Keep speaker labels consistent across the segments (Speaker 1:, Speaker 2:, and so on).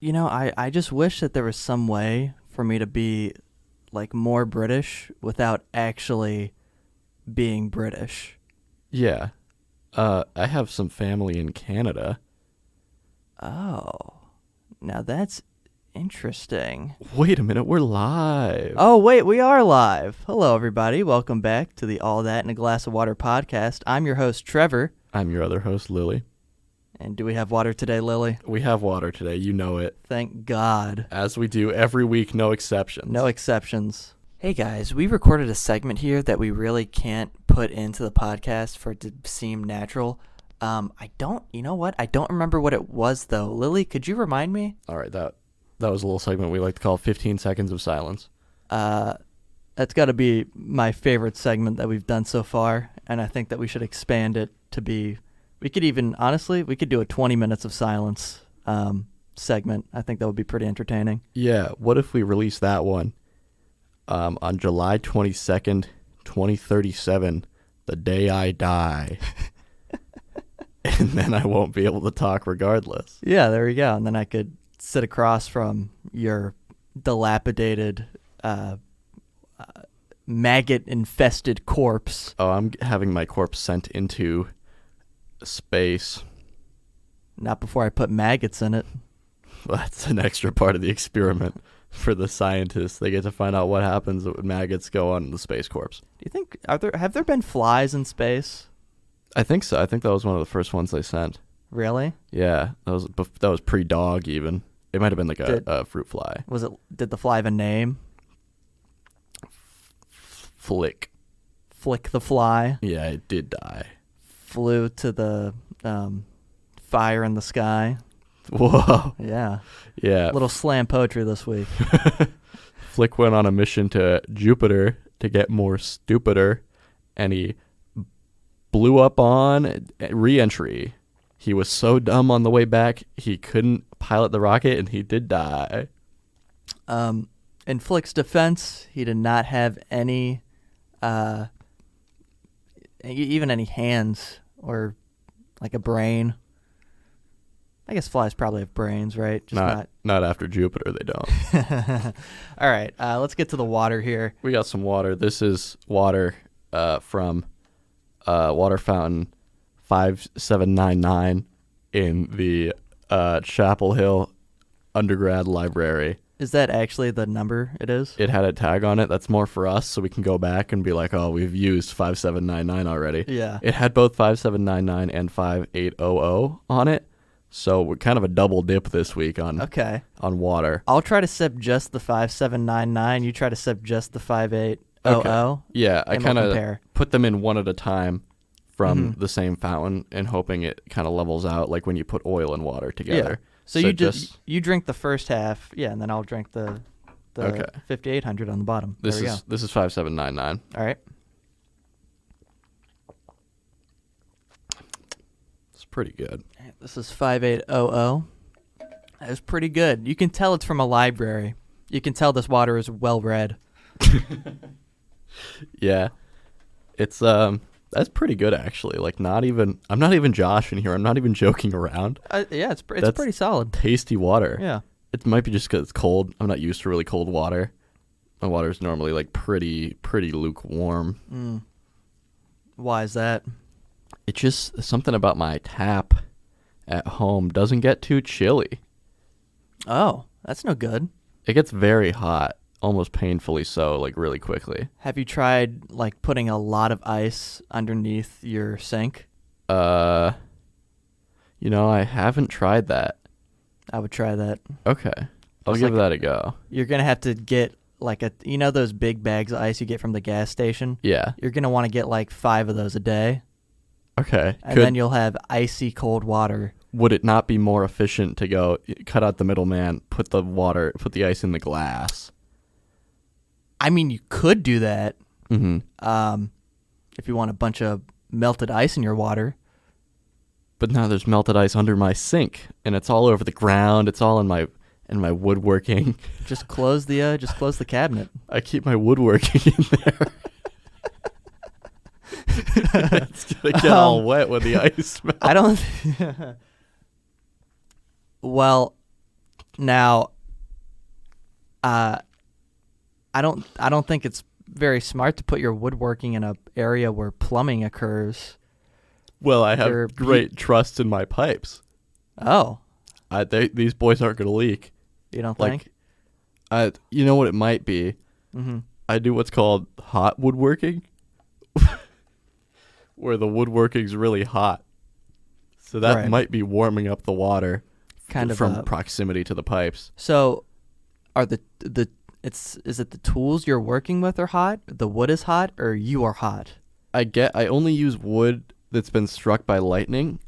Speaker 1: I just wish that there was some way for me to be like more British without actually being British.
Speaker 2: Yeah. I have some family in Canada.
Speaker 1: Oh, now that's interesting.
Speaker 2: Wait a minute, we're live.
Speaker 1: Oh, wait, we are live. Hello, everybody. Welcome back to the All That in a Glass of Water podcast. I'm your host, Trevor.
Speaker 2: I'm your other host, Lily.
Speaker 1: And do we have water today, Lily?
Speaker 2: We have water today, you know it.
Speaker 1: Thank God.
Speaker 2: As we do every week, no exceptions.
Speaker 1: No exceptions. Hey guys, we recorded a segment here that we really can't put into the podcast for it to seem natural. I don't remember what it was though. Lily, could you remind me?
Speaker 2: All right, that was a little segment we like to call 15 Seconds of Silence.
Speaker 1: That's got to be my favorite segment that we've done so far, and I think that we should expand it to be, we could do a 20 minutes of silence segment. I think that would be pretty entertaining.
Speaker 2: Yeah, what if we release that one on July 22nd, 2037, the day I die. And then I won't be able to talk regardless.
Speaker 1: Yeah, there we go. And then I could sit across from your dilapidated, maggot-infested corpse.
Speaker 2: Oh, I'm having my corpse sent into space.
Speaker 1: Not before I put maggots in it.
Speaker 2: Well, that's an extra part of the experiment for the scientists. They get to find out what happens when maggots go on the space corpse.
Speaker 1: Do you think have there been flies in space?
Speaker 2: I think so. I think that was one of the first ones they sent.
Speaker 1: Really?
Speaker 2: Yeah, that was pre-dog even. It might have been like a fruit fly.
Speaker 1: Did the fly have a name?
Speaker 2: Flick.
Speaker 1: Flick the fly.
Speaker 2: Yeah, it did die.
Speaker 1: Flew to the fire in the sky.
Speaker 2: Whoa.
Speaker 1: Yeah.
Speaker 2: Yeah.
Speaker 1: Little slam poetry this week.
Speaker 2: Flick went on a mission to Jupiter to get more stupider, and he blew up on re-entry. He was so dumb on the way back, he couldn't pilot the rocket, and he did die.
Speaker 1: In Flick's defense, he did not have any, even any hands or like a brain. I guess flies probably have brains, right?
Speaker 2: Just not after Jupiter, they don't.
Speaker 1: All right, let's get to the water here.
Speaker 2: We got some water. This is water from water fountain 5799 in the Chapel Hill undergrad library.
Speaker 1: Is that actually the number it is?
Speaker 2: It had a tag on it. That's more for us, so we can go back and be like, oh, we've used 5799 already.
Speaker 1: Yeah.
Speaker 2: It had both 5799 and 5800 on it, so we're kind of a double dip this week on water.
Speaker 1: I'll try to sip just the 5799. You try to sip just the 5800.
Speaker 2: Okay. Yeah, I kind of put them in one at a time from the same fountain and hoping it kind of levels out like when you put oil and water together.
Speaker 1: Yeah. So you drink the first half, and then I'll drink the 5800 on the bottom.
Speaker 2: This is 5799.
Speaker 1: All right.
Speaker 2: It's pretty good.
Speaker 1: This is 5800. That's pretty good. You can tell it's from a library. You can tell this water is well read.
Speaker 2: Yeah. It's that's pretty good actually. Like I'm not even joshing here. I'm not even joking around.
Speaker 1: Yeah, it's pretty solid.
Speaker 2: Tasty water.
Speaker 1: Yeah.
Speaker 2: It might be just because it's cold. I'm not used to really cold water. My water is normally like pretty lukewarm.
Speaker 1: Why is that?
Speaker 2: It's just something about my tap at home doesn't get too chilly.
Speaker 1: Oh, that's no good.
Speaker 2: It gets very hot. Almost painfully so, like really quickly.
Speaker 1: Have you tried like putting a lot of ice underneath your sink?
Speaker 2: I haven't tried that.
Speaker 1: I would try that.
Speaker 2: Okay. I'll give that a go.
Speaker 1: You're going to have to get like those big bags of ice you get from the gas station?
Speaker 2: Yeah.
Speaker 1: You're going to want to get like 5 of those a day.
Speaker 2: Okay.
Speaker 1: And then you'll have icy cold water.
Speaker 2: Would it not be more efficient to go cut out the middleman, put the ice in the glass?
Speaker 1: I mean, you could do that.
Speaker 2: Mm-hmm.
Speaker 1: If you want a bunch of melted ice in your water.
Speaker 2: But now there's melted ice under my sink, and it's all over the ground. It's all in my woodworking.
Speaker 1: Just close the cabinet.
Speaker 2: I keep my woodworking in there. It's gonna get all wet when the ice melts.
Speaker 1: I don't. Well, Now, I don't think it's very smart to put your woodworking in a area where plumbing occurs.
Speaker 2: Well, I have great trust in my pipes.
Speaker 1: Oh,
Speaker 2: These boys aren't going to leak.
Speaker 1: you don't think?
Speaker 2: You know what it might be?
Speaker 1: Mm-hmm.
Speaker 2: I do what's called hot woodworking, where the woodworking's really hot. So that
Speaker 1: Right.
Speaker 2: might be warming up the water
Speaker 1: Kind of
Speaker 2: from proximity to the pipes.
Speaker 1: So, are is it the tools you're working with are hot? The wood is hot, or you are hot?
Speaker 2: I only use wood that's been struck by lightning,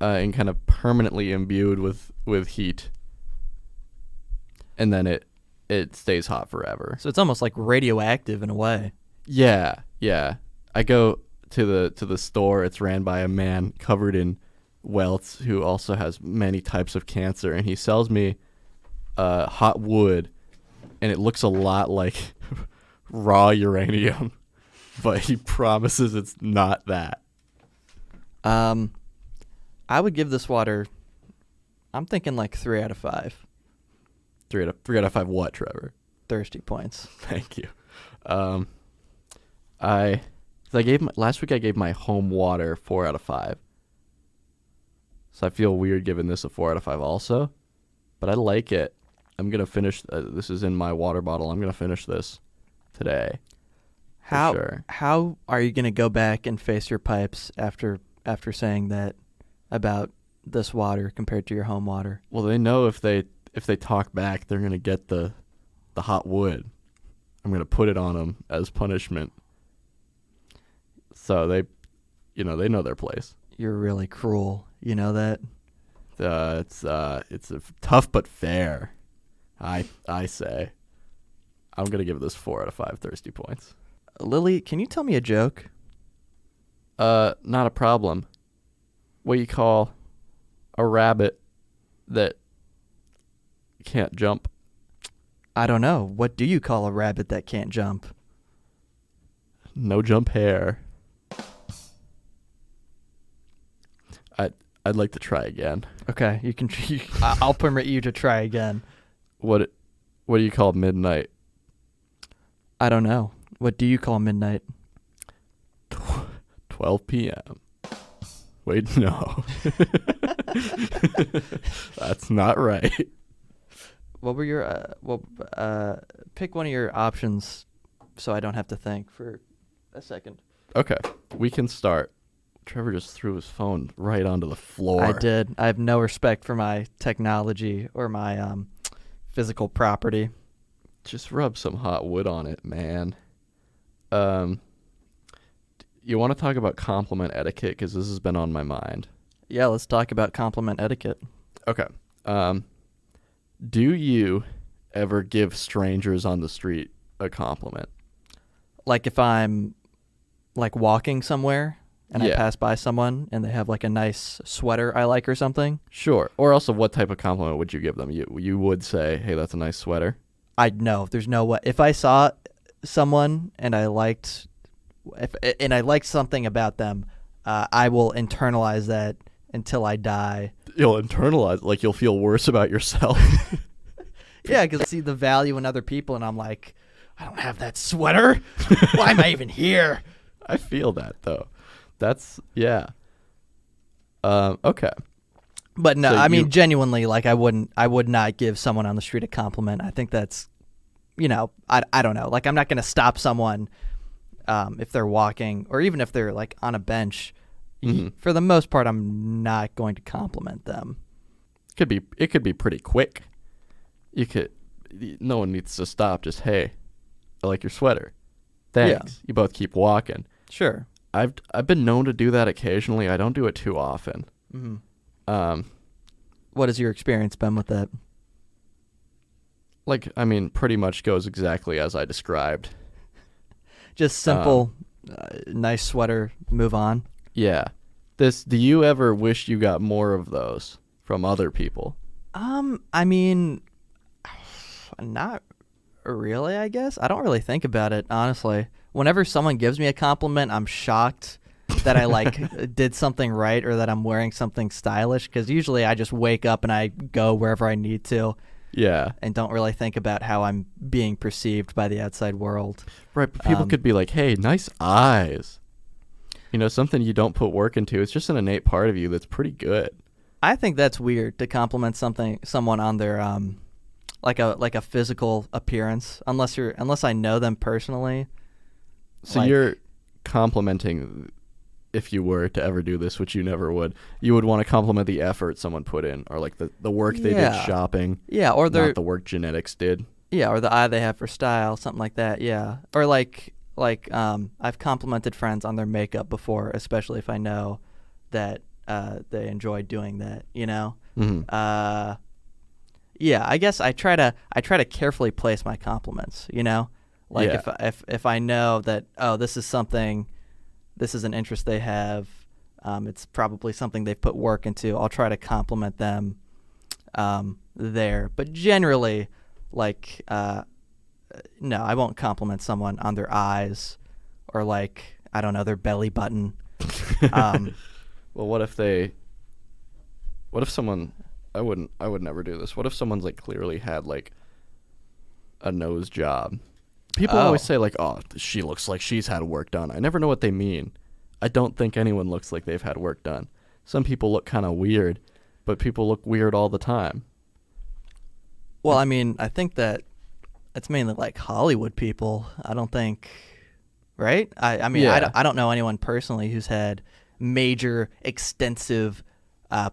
Speaker 2: and kind of permanently imbued with heat, and then it stays hot forever.
Speaker 1: So it's almost like radioactive in a way.
Speaker 2: Yeah. I go to the store. It's ran by a man covered in welts who also has many types of cancer, and he sells me hot wood, and it looks a lot like raw uranium, but he promises it's not that.
Speaker 1: I would give this water, I'm thinking like 3 out of 5
Speaker 2: 3 out of 5 what, Trevor?
Speaker 1: thirsty points.
Speaker 2: Thank you. Last week I gave my home water 4 out of 5. So I feel weird giving this a 4 out of 5 also, but I like it. I'm going to finish, this is in my water bottle. I'm going to finish this today.
Speaker 1: How are you going to go back and face your pipes after saying that about this water compared to your home water?
Speaker 2: Well, they know if they talk back, they're going to get the hot wood. I'm going to put it on them as punishment. So they know their place.
Speaker 1: You're really cruel. You know that?
Speaker 2: It's tough but fair. I say. I'm going to give this 4 out of 5 thirsty points.
Speaker 1: Lily, can you tell me a joke?
Speaker 2: Not a problem. What do you call a rabbit that can't jump?
Speaker 1: I don't know. What do you call a rabbit that can't jump?
Speaker 2: No jump hare. I'd like to try again.
Speaker 1: Okay, you can. I'll permit you to try again.
Speaker 2: What do you call midnight?
Speaker 1: I don't know. What do you call midnight?
Speaker 2: 12 p.m. Wait, no. That's not right.
Speaker 1: What were your pick one of your options so I don't have to think for a second.
Speaker 2: Okay, we can start. Trevor just threw his phone right onto the floor.
Speaker 1: I did. I have no respect for my technology or my physical property.
Speaker 2: Just rub some hot wood on it, man. You want to talk about compliment etiquette? Because this has been on my mind.
Speaker 1: Yeah, let's talk about compliment etiquette.
Speaker 2: Okay. Do you ever give strangers on the street a compliment?
Speaker 1: Like if I'm like walking somewhere and I
Speaker 2: Yeah.
Speaker 1: pass by someone and they have like a nice sweater I like or something?
Speaker 2: Sure. Or also, what type of compliment would you give them? You would say, "Hey, that's a nice sweater."
Speaker 1: I'd know. There's no way. If I saw someone and I liked something about them, I will internalize that until I die.
Speaker 2: You'll internalize, like you'll feel worse about yourself.
Speaker 1: Yeah, because I see the value in other people, and I'm like, I don't have that sweater. Why am I even here?
Speaker 2: I feel that though. That's yeah. Okay.
Speaker 1: But no,
Speaker 2: So
Speaker 1: I mean
Speaker 2: you-
Speaker 1: genuinely, like I would not give someone on the street a compliment. I think that's, I don't know. Like I'm not gonna stop someone if they're walking or even if they're like on a bench.
Speaker 2: Mhm.
Speaker 1: For the most part, I'm not going to compliment them.
Speaker 2: It could be pretty quick. No one needs to stop. Just, hey, I like your sweater. Thanks. You both keep walking.
Speaker 1: Sure.
Speaker 2: I've been known to do that occasionally. I don't do it too often.
Speaker 1: Mm-hmm. What has your experience been with that?
Speaker 2: Pretty much goes exactly as I described.
Speaker 1: Just simple, nice sweater, move on.
Speaker 2: Yeah. Do you ever wish you got more of those from other people?
Speaker 1: I mean, not really, I guess. I don't really think about it, honestly. Whenever someone gives me a compliment, I'm shocked that I did something right or that I'm wearing something stylish, because usually I just wake up and I go wherever I need to.
Speaker 2: Yeah.
Speaker 1: and don't really think about how I'm being perceived by the outside world.
Speaker 2: Right, but people could be like, hey, nice eyes. You know, something you don't put work into. It's just an innate part of you that's pretty good.
Speaker 1: I think that's weird to compliment someone on their like a physical appearance, unless I know them personally.
Speaker 2: So you're complimenting, if you were to ever do this, which you never would, you would want to compliment the effort someone put in, or like the work they did shopping.
Speaker 1: Yeah, or
Speaker 2: not the work genetics did.
Speaker 1: Yeah, or the eye they have for style, something like that. Yeah, or like I've complimented friends on their makeup before, especially if I know that they enjoy doing that. You know.
Speaker 2: Mm-hmm.
Speaker 1: Yeah, I guess I try to carefully place my compliments. You know, like if I know that this is an interest they have, it's probably something they've put work into. I'll try to compliment them there, but generally, like no, I won't compliment someone on their eyes or like I don't know their belly button.
Speaker 2: Well, what if someone? I would never do this. What if someone's like clearly had like a nose job? People always say like, "Oh, she looks like she's had work done." I never know what they mean. I don't think anyone looks like they've had work done. Some people look kind of weird, but people look weird all the time.
Speaker 1: Well, I mean, I think that it's mainly like Hollywood people. I don't think, right? I mean, I don't know anyone personally who's had major, extensive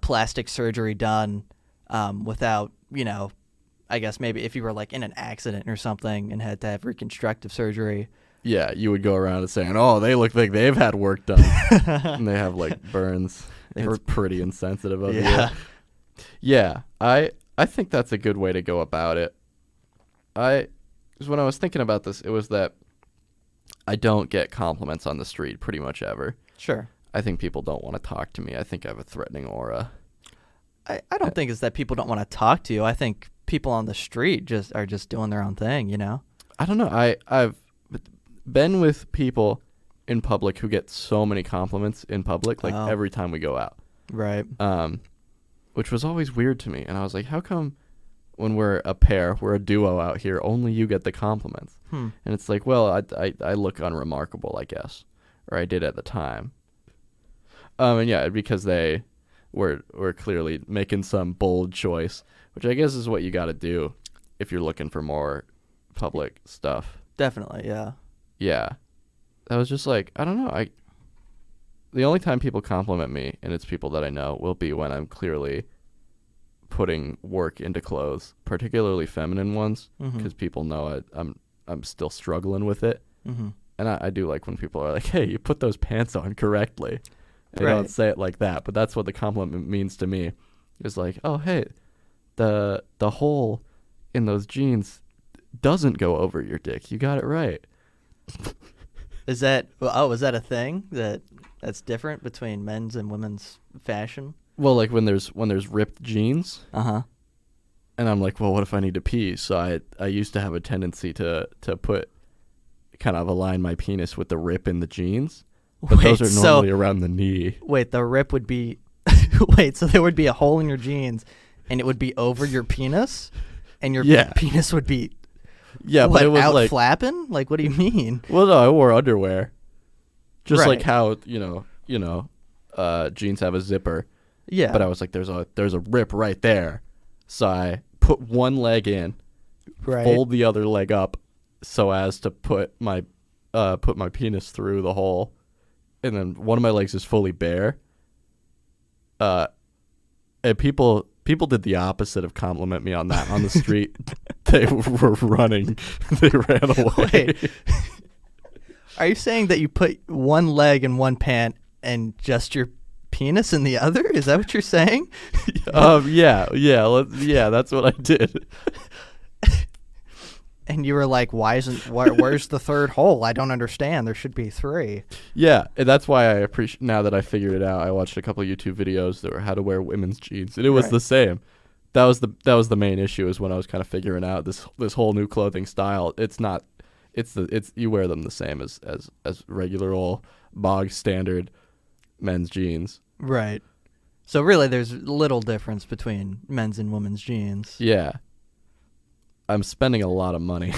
Speaker 1: plastic surgery done without, you know, I guess maybe if you were like in an accident or something and had to have reconstructive surgery.
Speaker 2: Yeah, you would go around and saying, "Oh, they look like they've had work done," and they have like burns. It's pretty insensitive of you. Yeah, I think that's a good way to go about it. Because when I was thinking about this, it was that I don't get compliments on the street pretty much ever.
Speaker 1: Sure.
Speaker 2: I think people don't want to talk to me. I think I have a threatening aura.
Speaker 1: I don't think it's that people don't want to talk to you. I think people on the street are just doing their own thing, you know?
Speaker 2: I don't know. I've been with people in public who get so many compliments in public, like every time we go out.
Speaker 1: Right.
Speaker 2: Which was always weird to me. And I was like, how come when we're a pair, we're a duo out here, only you get the compliments? And it's like, well, I look unremarkable, I guess. Or I did at the time. And yeah, because they were clearly making some bold choice, which I guess is what you got to do if you're looking for more public stuff.
Speaker 1: Definitely, yeah.
Speaker 2: Yeah. I was just like, I don't know. The only time people compliment me, and it's people that I know, will be when I'm clearly putting work into clothes, particularly feminine ones, because people know I'm still struggling with it. And I do like when people are like, "Hey, you put those pants on correctly." They don't say it like that, but that's what the compliment means to me. It's like, "Oh, hey, the hole in those jeans doesn't go over your dick. You got it right."
Speaker 1: Is that a thing that's different between men's and women's fashion?
Speaker 2: Well, like when there's ripped jeans.
Speaker 1: And
Speaker 2: I'm like, well, what if I need to pee? So I used to have a tendency to put kind of align my penis with the rip in the jeans. But those are normally around the knee.
Speaker 1: Wait, the rip would be so there would be a hole in your jeans and it would be over your penis and your penis would be
Speaker 2: but it was
Speaker 1: out
Speaker 2: like
Speaker 1: flapping? Like, what do you mean?
Speaker 2: Well, no, I wore underwear. Just like how, jeans have a zipper.
Speaker 1: Yeah.
Speaker 2: But I was like, there's a rip right there. So I put one leg in, fold the other leg up so as to put my penis through the hole. And then one of my legs is fully bare. And people did the opposite of compliment me on that on the street. They were running. They ran away.
Speaker 1: Wait. Are you saying that you put one leg in one pant and just your penis in the other? Is that what you're saying?
Speaker 2: Yeah, that's what I did.
Speaker 1: And you were like, where's the third hole? I don't understand. There should be 3.
Speaker 2: Yeah, and that's why I appreciate, now that I figured it out, I watched a couple of YouTube videos that were how to wear women's jeans, and it was the same. That was the main issue, is when I was kind of figuring out this whole new clothing style. It's you wear them the same as regular old bog standard men's jeans.
Speaker 1: Right. So really there's little difference between men's and women's jeans.
Speaker 2: Yeah. I'm spending a lot of money.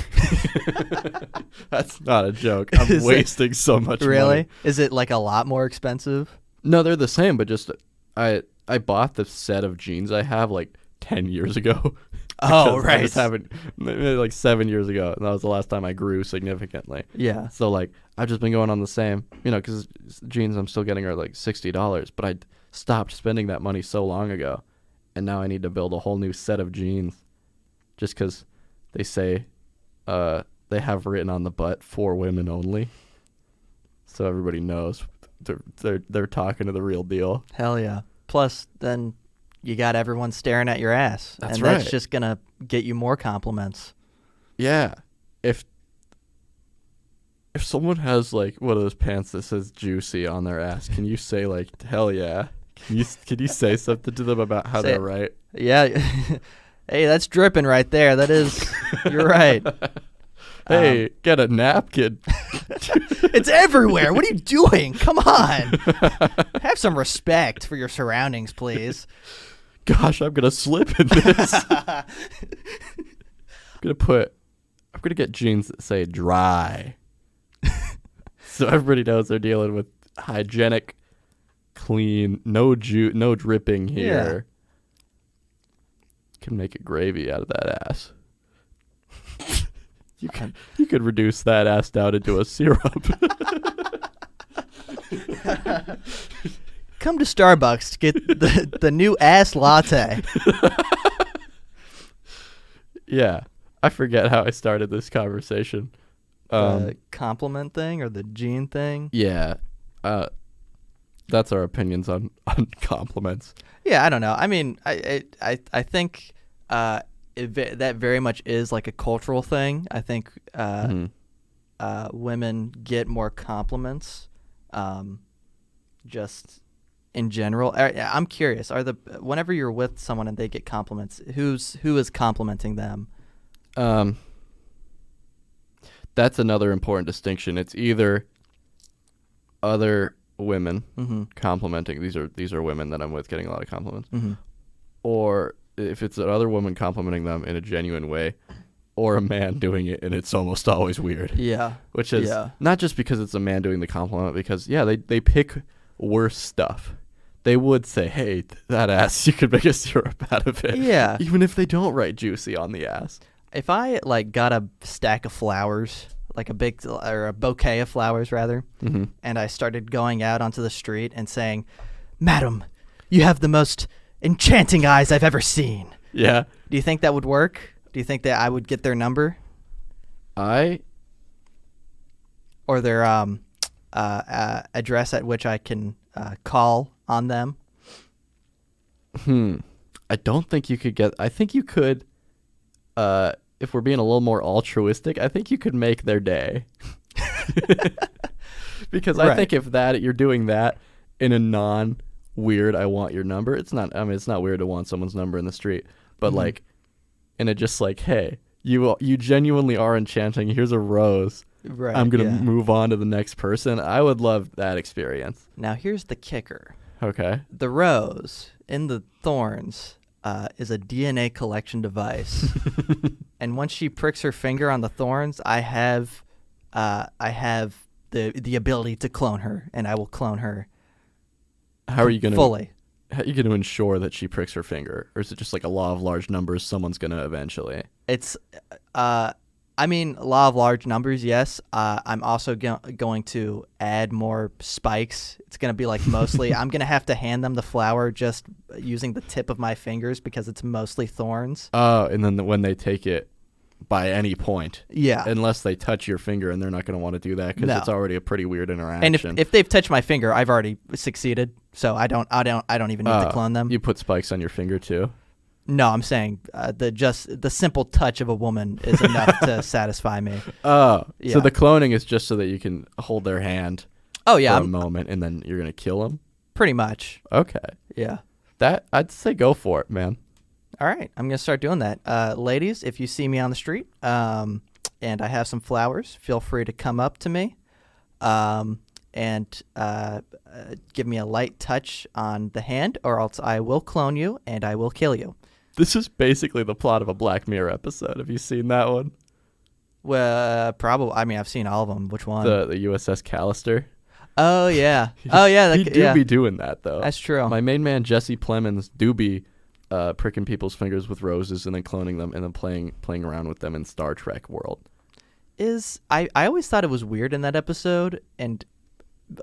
Speaker 2: That's not a joke. I'm wasting so much money.
Speaker 1: Really? Is it like a lot more expensive?
Speaker 2: No, they're the same, but just I bought the set of jeans I have like 10 years ago.
Speaker 1: Oh, right.
Speaker 2: I just haven't, maybe like 7 years ago, and that was the last time I grew significantly.
Speaker 1: Yeah.
Speaker 2: So like I've just been going on the same, because jeans I'm still getting are like $60, but I stopped spending that money so long ago, and now I need to build a whole new set of jeans, just because they say they have written on the butt for women only, so everybody knows they're talking to the real deal.
Speaker 1: Hell yeah. Plus, then you got everyone staring at your ass.
Speaker 2: That's
Speaker 1: and
Speaker 2: right.
Speaker 1: That's just going to get you more compliments.
Speaker 2: Yeah. If someone has like one of those pants that says juicy on their ass, can you say like, hell yeah? Can you say something to them about how they're right?
Speaker 1: Yeah. Hey, that's dripping right there. That is, you're right.
Speaker 2: Hey, get a napkin.
Speaker 1: It's everywhere. What are you doing? Come on. Have some respect for your surroundings, please.
Speaker 2: Gosh, I'm going to slip in this. I'm going to get jeans that say dry. So everybody knows they're dealing with hygienic, clean, no dripping here. Can make a gravy out of that ass. You could reduce that ass down into a syrup.
Speaker 1: Come to Starbucks to get the new ass latte.
Speaker 2: Yeah. I forget how I started this conversation.
Speaker 1: The compliment thing or the gene thing?
Speaker 2: Yeah. That's our opinions on compliments.
Speaker 1: Yeah, I don't know. I mean, I think that very much is like a cultural thing. I think women get more compliments just in general. I'm curious, whenever you're with someone and they get compliments, who is complimenting them?
Speaker 2: That's another important distinction. It's either other women complimenting, these are women that I'm with getting a lot of compliments, or if it's another woman complimenting them in a genuine way, or a man doing it, and it's almost always weird.
Speaker 1: Yeah.
Speaker 2: Which is not just because it's a man doing the compliment, because they pick worse stuff. They would say, hey, that ass, you could make a syrup out of it.
Speaker 1: Yeah.
Speaker 2: Even if they don't write juicy on the ass.
Speaker 1: If I like got a stack of flowers, like a bouquet of flowers rather, and I started going out onto the street and saying, "Madam, you have the most enchanting eyes I've ever seen."
Speaker 2: Yeah.
Speaker 1: Do you think that would work? Do you think that I would get their number? Or their address at which I can call on them?
Speaker 2: I don't think you could I think you could, if we're being a little more altruistic, I think you could make their day. Because I think if you're doing that in a non-weird, I want your number, it's not weird to want someone's number in the street, but like, and it just like, hey, you genuinely are enchanting. Here's a rose.
Speaker 1: Right.
Speaker 2: I'm going to move on to the next person. I would love that experience.
Speaker 1: Now here's the kicker.
Speaker 2: Okay.
Speaker 1: The rose in the thorns is a DNA collection device. And once she pricks her finger on the thorns, I have the ability to clone her, and I will clone her.
Speaker 2: How are you going to
Speaker 1: fully?
Speaker 2: How are you going to ensure that she pricks her finger, or is it just like a law of large numbers? Someone's going to eventually.
Speaker 1: It's, law of large numbers. Yes. I'm also going to add more spikes. It's going to be like mostly. I'm going to have to hand them the flower just using the tip of my fingers because it's mostly thorns.
Speaker 2: Oh, and then when they take it, by any point.
Speaker 1: Yeah.
Speaker 2: Unless they touch your finger, and they're not going to want to do that because it's already a pretty weird interaction.
Speaker 1: And if they've touched my finger, I've already succeeded. So I don't even need to clone them.
Speaker 2: You put spikes on your finger too?
Speaker 1: No, I'm saying the simple touch of a woman is enough to satisfy me.
Speaker 2: Oh,
Speaker 1: yeah.
Speaker 2: So the cloning is just so that you can hold their hand.
Speaker 1: Oh yeah,
Speaker 2: for a moment, and then you're gonna kill them.
Speaker 1: Pretty much.
Speaker 2: Okay.
Speaker 1: Yeah.
Speaker 2: That I'd say go for it, man.
Speaker 1: All right, I'm going to start doing that. Ladies, if you see me on the street and I have some flowers, feel free to come up to me and give me a light touch on the hand, or else I will clone you and I will kill you.
Speaker 2: This is basically the plot of a Black Mirror episode. Have you seen that one?
Speaker 1: Well, probably. I mean, I've seen all of them. Which one?
Speaker 2: The USS Callister.
Speaker 1: Oh yeah. Oh yeah.
Speaker 2: He do be doing that though.
Speaker 1: That's true.
Speaker 2: My main man Jesse Plemons do be pricking people's fingers with roses and then cloning them and then playing around with them in Star Trek world.
Speaker 1: I always thought it was weird in that episode, and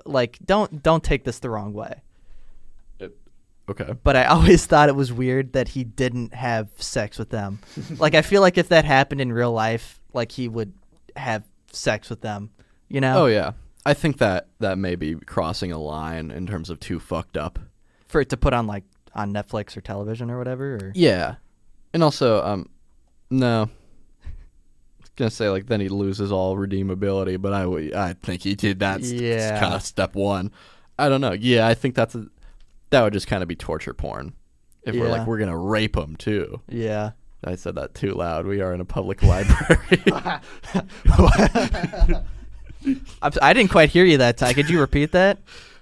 Speaker 1: like don't take this the wrong way.
Speaker 2: Okay.
Speaker 1: But I always thought it was weird that he didn't have sex with them. Like, I feel like if that happened in real life, like, he would have sex with them, you know?
Speaker 2: Oh, yeah. I think that may be crossing a line in terms of too fucked up.
Speaker 1: For it to put on, like, on Netflix or television or whatever? Or?
Speaker 2: Yeah. And also, no. I was going to say, like, then he loses all redeemability, but I think he did that.
Speaker 1: Yeah.
Speaker 2: Kind of step one. I don't know. Yeah, I think that would just kind of be torture porn. If we're like, we're going to rape him, too.
Speaker 1: Yeah.
Speaker 2: I said that too loud. We are in a public library.
Speaker 1: I didn't quite hear you that time. Could you repeat that?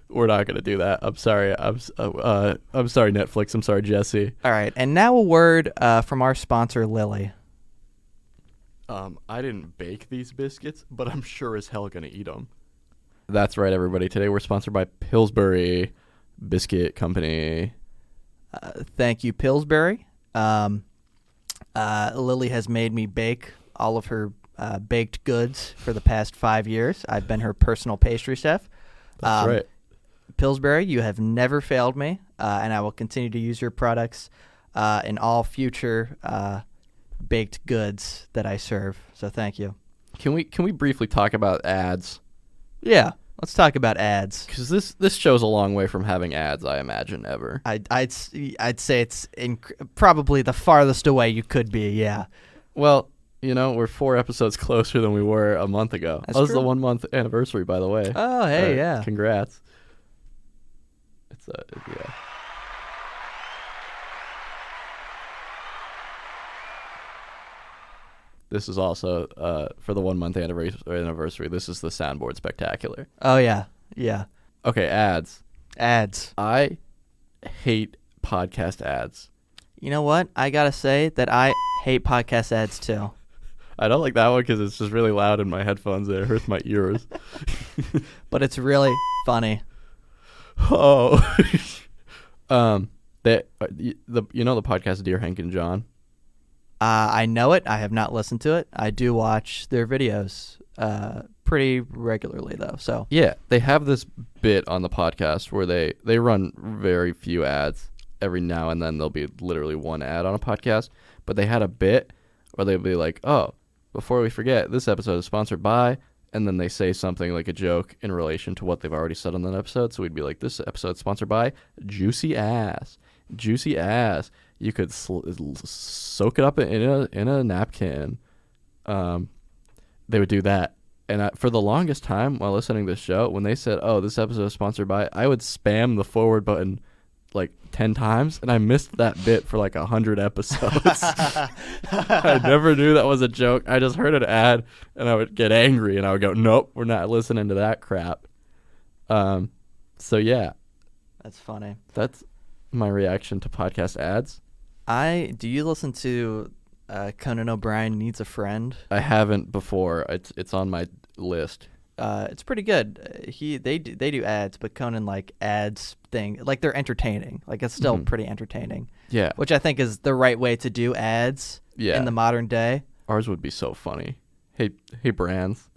Speaker 2: We're not going to do that. I'm sorry. I'm sorry, Netflix. I'm sorry, Jesse.
Speaker 1: All right. And now a word from our sponsor, Lily.
Speaker 2: I didn't bake these biscuits, but I'm sure as hell going to eat them. That's right, everybody. Today we're sponsored by Pillsbury Biscuit Company.
Speaker 1: Thank you, Pillsbury. Lily has made me bake all of her baked goods for the past 5 years. I've been her personal pastry chef.
Speaker 2: That's right.
Speaker 1: Pillsbury, you have never failed me, and I will continue to use your products in all future baked goods that I serve. So thank you.
Speaker 2: Can we briefly talk about ads?
Speaker 1: Yeah, let's talk about ads.
Speaker 2: Because this show's a long way from having ads, I imagine, ever.
Speaker 1: I'd say it's probably the farthest away you could be. Yeah.
Speaker 2: Well, we're 4 episodes closer than we were a month ago.
Speaker 1: That's
Speaker 2: that was
Speaker 1: true.
Speaker 2: the 1 month anniversary, by the way.
Speaker 1: Oh, hey, yeah.
Speaker 2: Congrats. It's yeah. This is also for the 1 month anniversary. This is the soundboard spectacular.
Speaker 1: Oh yeah, yeah.
Speaker 2: Okay, ads.
Speaker 1: Ads.
Speaker 2: I hate podcast ads.
Speaker 1: You know what? I gotta say that I hate podcast ads too.
Speaker 2: I don't like that one because it's just really loud in my headphones. It hurts my ears.
Speaker 1: But it's really funny.
Speaker 2: Oh. The podcast Dear Hank and John.
Speaker 1: I know it. I have not listened to it. I do watch their videos pretty regularly, though. So
Speaker 2: yeah, they have this bit on the podcast where they run very few ads. Every now and then there'll be literally one ad on a podcast. But they had a bit where they'll be like, oh, before we forget, this episode is sponsored by, and then they say something like a joke in relation to what they've already said on that episode. So we'd be like, this episode is sponsored by Juicy Ass. Juicy Ass. You could soak it up in a napkin. They would do that. And for the longest time while listening to this show, when they said, oh, this episode is sponsored by, I would spam the forward button like 10 times, and I missed that bit for like 100 episodes. I never knew that was a joke. I just heard an ad, and I would get angry, and I would go, nope, we're not listening to that crap. So, yeah.
Speaker 1: That's funny.
Speaker 2: That's my reaction to podcast ads.
Speaker 1: Do you listen to Conan O'Brien Needs a Friend?
Speaker 2: I haven't before. It's on my list.
Speaker 1: It's pretty good. They do ads, but Conan like ads thing like they're entertaining. Like it's still pretty entertaining.
Speaker 2: Yeah,
Speaker 1: which I think is the right way to do ads.
Speaker 2: Yeah.
Speaker 1: In the modern day.
Speaker 2: Ours would be so funny. Hey brands,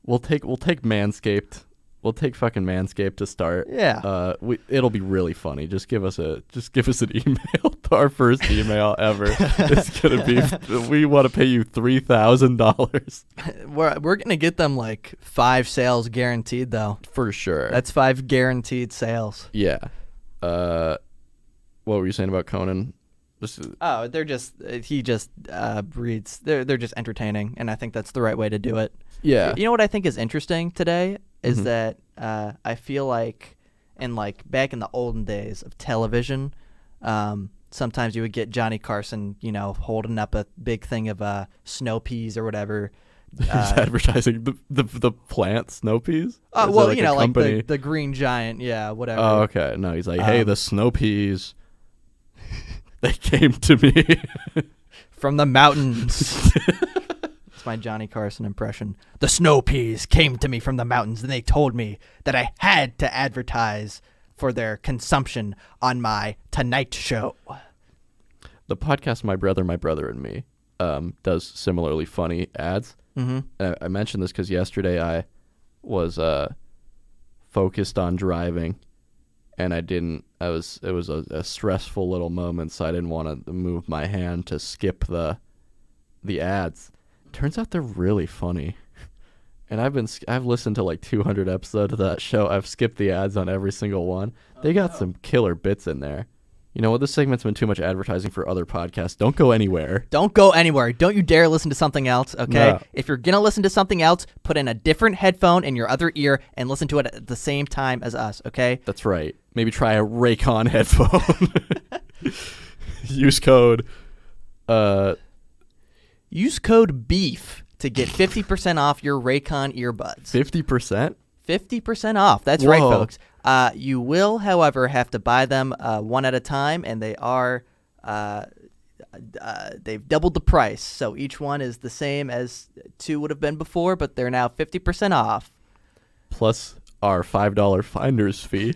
Speaker 2: we'll take Manscaped. We'll take fucking Manscaped to start.
Speaker 1: Yeah.
Speaker 2: It'll be really funny. Just give us an email. Our first email ever. It's gonna be. We want to pay you $3,000.
Speaker 1: We're gonna get them like 5 sales guaranteed though.
Speaker 2: For sure.
Speaker 1: That's 5 guaranteed sales.
Speaker 2: Yeah. What were you saying about Conan?
Speaker 1: They're just he just reads. They're just entertaining, and I think that's the right way to do it.
Speaker 2: Yeah.
Speaker 1: You know what I think is interesting today is that I feel like back in the olden days of television, sometimes you would get Johnny Carson, holding up a big thing of snow peas or whatever.
Speaker 2: He's advertising the plant snow peas?
Speaker 1: Well, like the Green Giant, yeah, whatever.
Speaker 2: Oh, okay. No, he's like, hey, the snow peas. They came to me.
Speaker 1: From the mountains. It's my Johnny Carson impression. The snow peas came to me from the mountains, and they told me that I had to advertise for their consumption on my Tonight Show.
Speaker 2: The podcast My Brother, and Me does similarly funny ads.
Speaker 1: Mm-hmm.
Speaker 2: I mentioned this because yesterday I was focused on driving, and it was a stressful little moment, so I didn't want to move my hand to skip the ads. Turns out they're really funny. And I've listened to like 200 episodes of that show. I've skipped the ads on every single one. They got some killer bits in there. You know what? This segment's been too much advertising for other podcasts. Don't go anywhere.
Speaker 1: Don't go anywhere. Don't you dare listen to something else, okay?
Speaker 2: No.
Speaker 1: If you're going to listen to something else, put in a different headphone in your other ear and listen to it at the same time as us, okay?
Speaker 2: That's right. Maybe try a Raycon headphone. Use code
Speaker 1: BEEF to get 50% off your Raycon earbuds.
Speaker 2: 50%?
Speaker 1: 50% off. That's
Speaker 2: Whoa.
Speaker 1: right, folks. You will, however, have to buy them one at a time, and they are they've doubled the price. So each one is the same as two would have been before, but they're now 50% off.
Speaker 2: Plus our $5 finder's fee.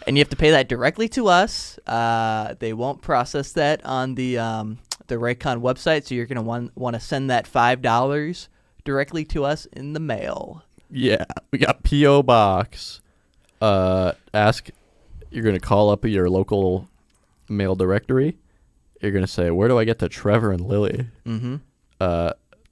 Speaker 1: And you have to pay that directly to us. They won't process that on the Raycon website, so you're going to want to send that $5 directly to us in the mail.
Speaker 2: Yeah, we got P.O. Box. You're going to call up your local mail directory. You're going to say, where do I get to Trevor and Lily?
Speaker 1: Mm-hmm.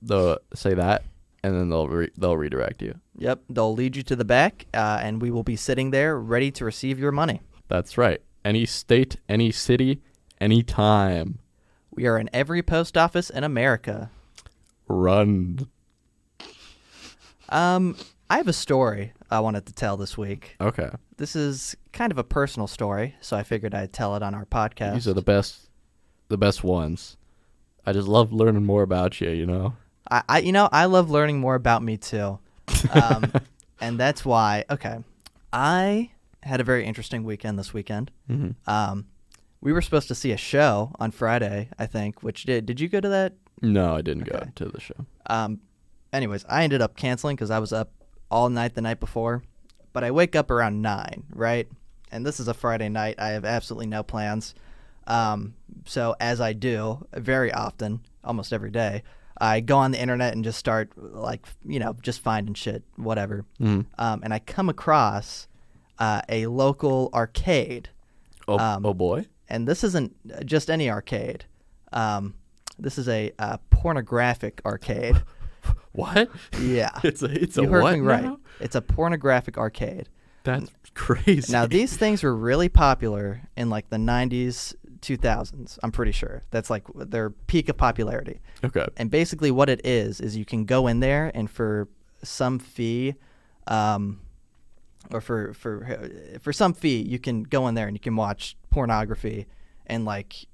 Speaker 2: They'll say that, and then they'll redirect you.
Speaker 1: Yep, they'll lead you to the back, and we will be sitting there ready to receive your money.
Speaker 2: That's right. Any state, any city, any time.
Speaker 1: We are in every post office in America.
Speaker 2: Run.
Speaker 1: I have a story I wanted to tell this week.
Speaker 2: Okay.
Speaker 1: This is kind of a personal story, so I figured I'd tell it on our podcast.
Speaker 2: These are the best ones. I just love learning more about you, you know?
Speaker 1: I love learning more about me too. And that's why, I had a very interesting weekend this weekend.
Speaker 2: Mm-hmm.
Speaker 1: We were supposed to see a show on Friday, I think, which did you go to that?
Speaker 2: No, I didn't go to the show.
Speaker 1: Anyways, I ended up canceling because I was up all night the night before, but I wake up around 9, right? And this is a Friday night. I have absolutely no plans. So as I do very often, almost every day, I go on the internet and just start just finding shit, whatever.
Speaker 2: Mm.
Speaker 1: And I come across a local arcade.
Speaker 2: Oh boy.
Speaker 1: And this isn't just any arcade. This is a pornographic arcade.
Speaker 2: What?
Speaker 1: Yeah.
Speaker 2: It's a
Speaker 1: you heard
Speaker 2: what
Speaker 1: me right.
Speaker 2: now?
Speaker 1: It's a pornographic arcade.
Speaker 2: That's crazy.
Speaker 1: Now, these things were really popular in like the 90s, 2000s, I'm pretty sure. That's like their peak of popularity.
Speaker 2: Okay.
Speaker 1: And basically what it is you can go in there and for some fee, or for some fee, you can go in there and you can watch pornography and like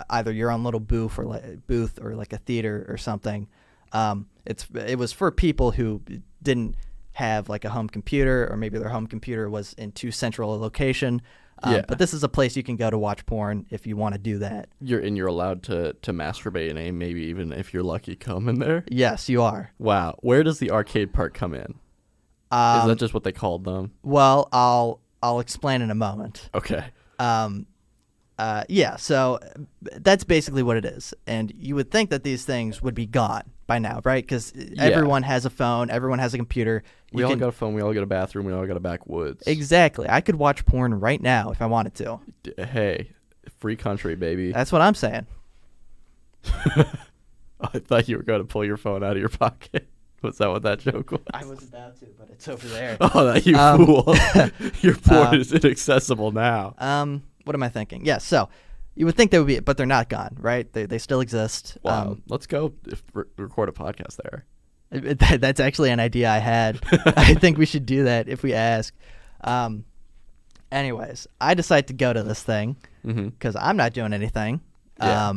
Speaker 1: either your own little booth or like a theater or something. It was for people who didn't have like a home computer, or maybe their home computer was in too central a location. But this is a place you can go to watch porn if you want to do that.
Speaker 2: You're allowed to masturbate and maybe even if you're lucky come in there?
Speaker 1: Yes, you are.
Speaker 2: Wow. Where does the arcade part come in? Is that just what they called them?
Speaker 1: Well, I'll explain in a moment.
Speaker 2: Okay.
Speaker 1: So that's basically what it is. And you would think that these things would be gone by now, right? Because everyone has a phone, everyone has a computer.
Speaker 2: We all got a phone, we all got a bathroom, we all got a backwoods.
Speaker 1: Exactly. I could watch porn right now if I wanted to.
Speaker 2: Hey, free country, baby.
Speaker 1: That's what I'm saying.
Speaker 2: I thought you were going to pull your phone out of your pocket. Was that what that joke was?
Speaker 1: I was about to, but it's over there.
Speaker 2: Oh, you fool. Your porn is inaccessible now.
Speaker 1: What am I thinking? Yeah, so you would think they would be, but they're not gone, right? They still exist.
Speaker 2: Wow. Let's go record a podcast there.
Speaker 1: That's actually an idea I had. I think we should do that if we ask. Anyways, I decide to go to this thing because I'm not doing anything.
Speaker 2: Yeah.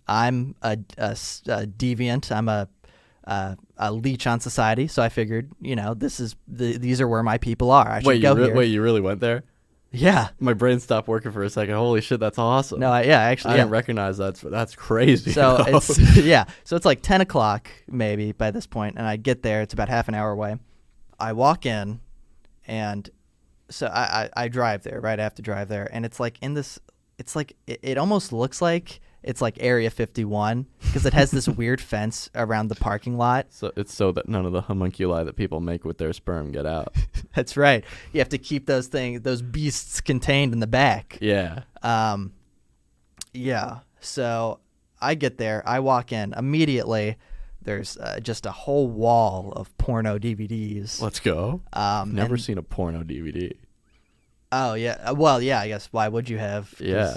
Speaker 1: I'm a deviant. I'm a leech on society. So I figured, these are where my people are. I should go here.
Speaker 2: Wait, you really went there?
Speaker 1: Yeah.
Speaker 2: My brain stopped working for a second. Holy shit, that's awesome.
Speaker 1: No, actually,
Speaker 2: I didn't recognize that's crazy.
Speaker 1: So
Speaker 2: though.
Speaker 1: So it's like 10 o'clock maybe by this point, and I get there. It's about half an hour away. I walk in, and so I drive there, right? I have to drive there, and it's like in this. It's like it almost looks like it's like Area 51 because it has this weird fence around the parking lot.
Speaker 2: So it's so that none of the homunculi that people make with their sperm get out.
Speaker 1: That's right. You have to keep those beasts contained in the back.
Speaker 2: Yeah.
Speaker 1: Yeah. So I get there. I walk in immediately. There's just a whole wall of porno DVDs.
Speaker 2: Let's go. Never seen a porno DVD.
Speaker 1: Oh yeah. Well, yeah. I guess why would you have?
Speaker 2: Yeah.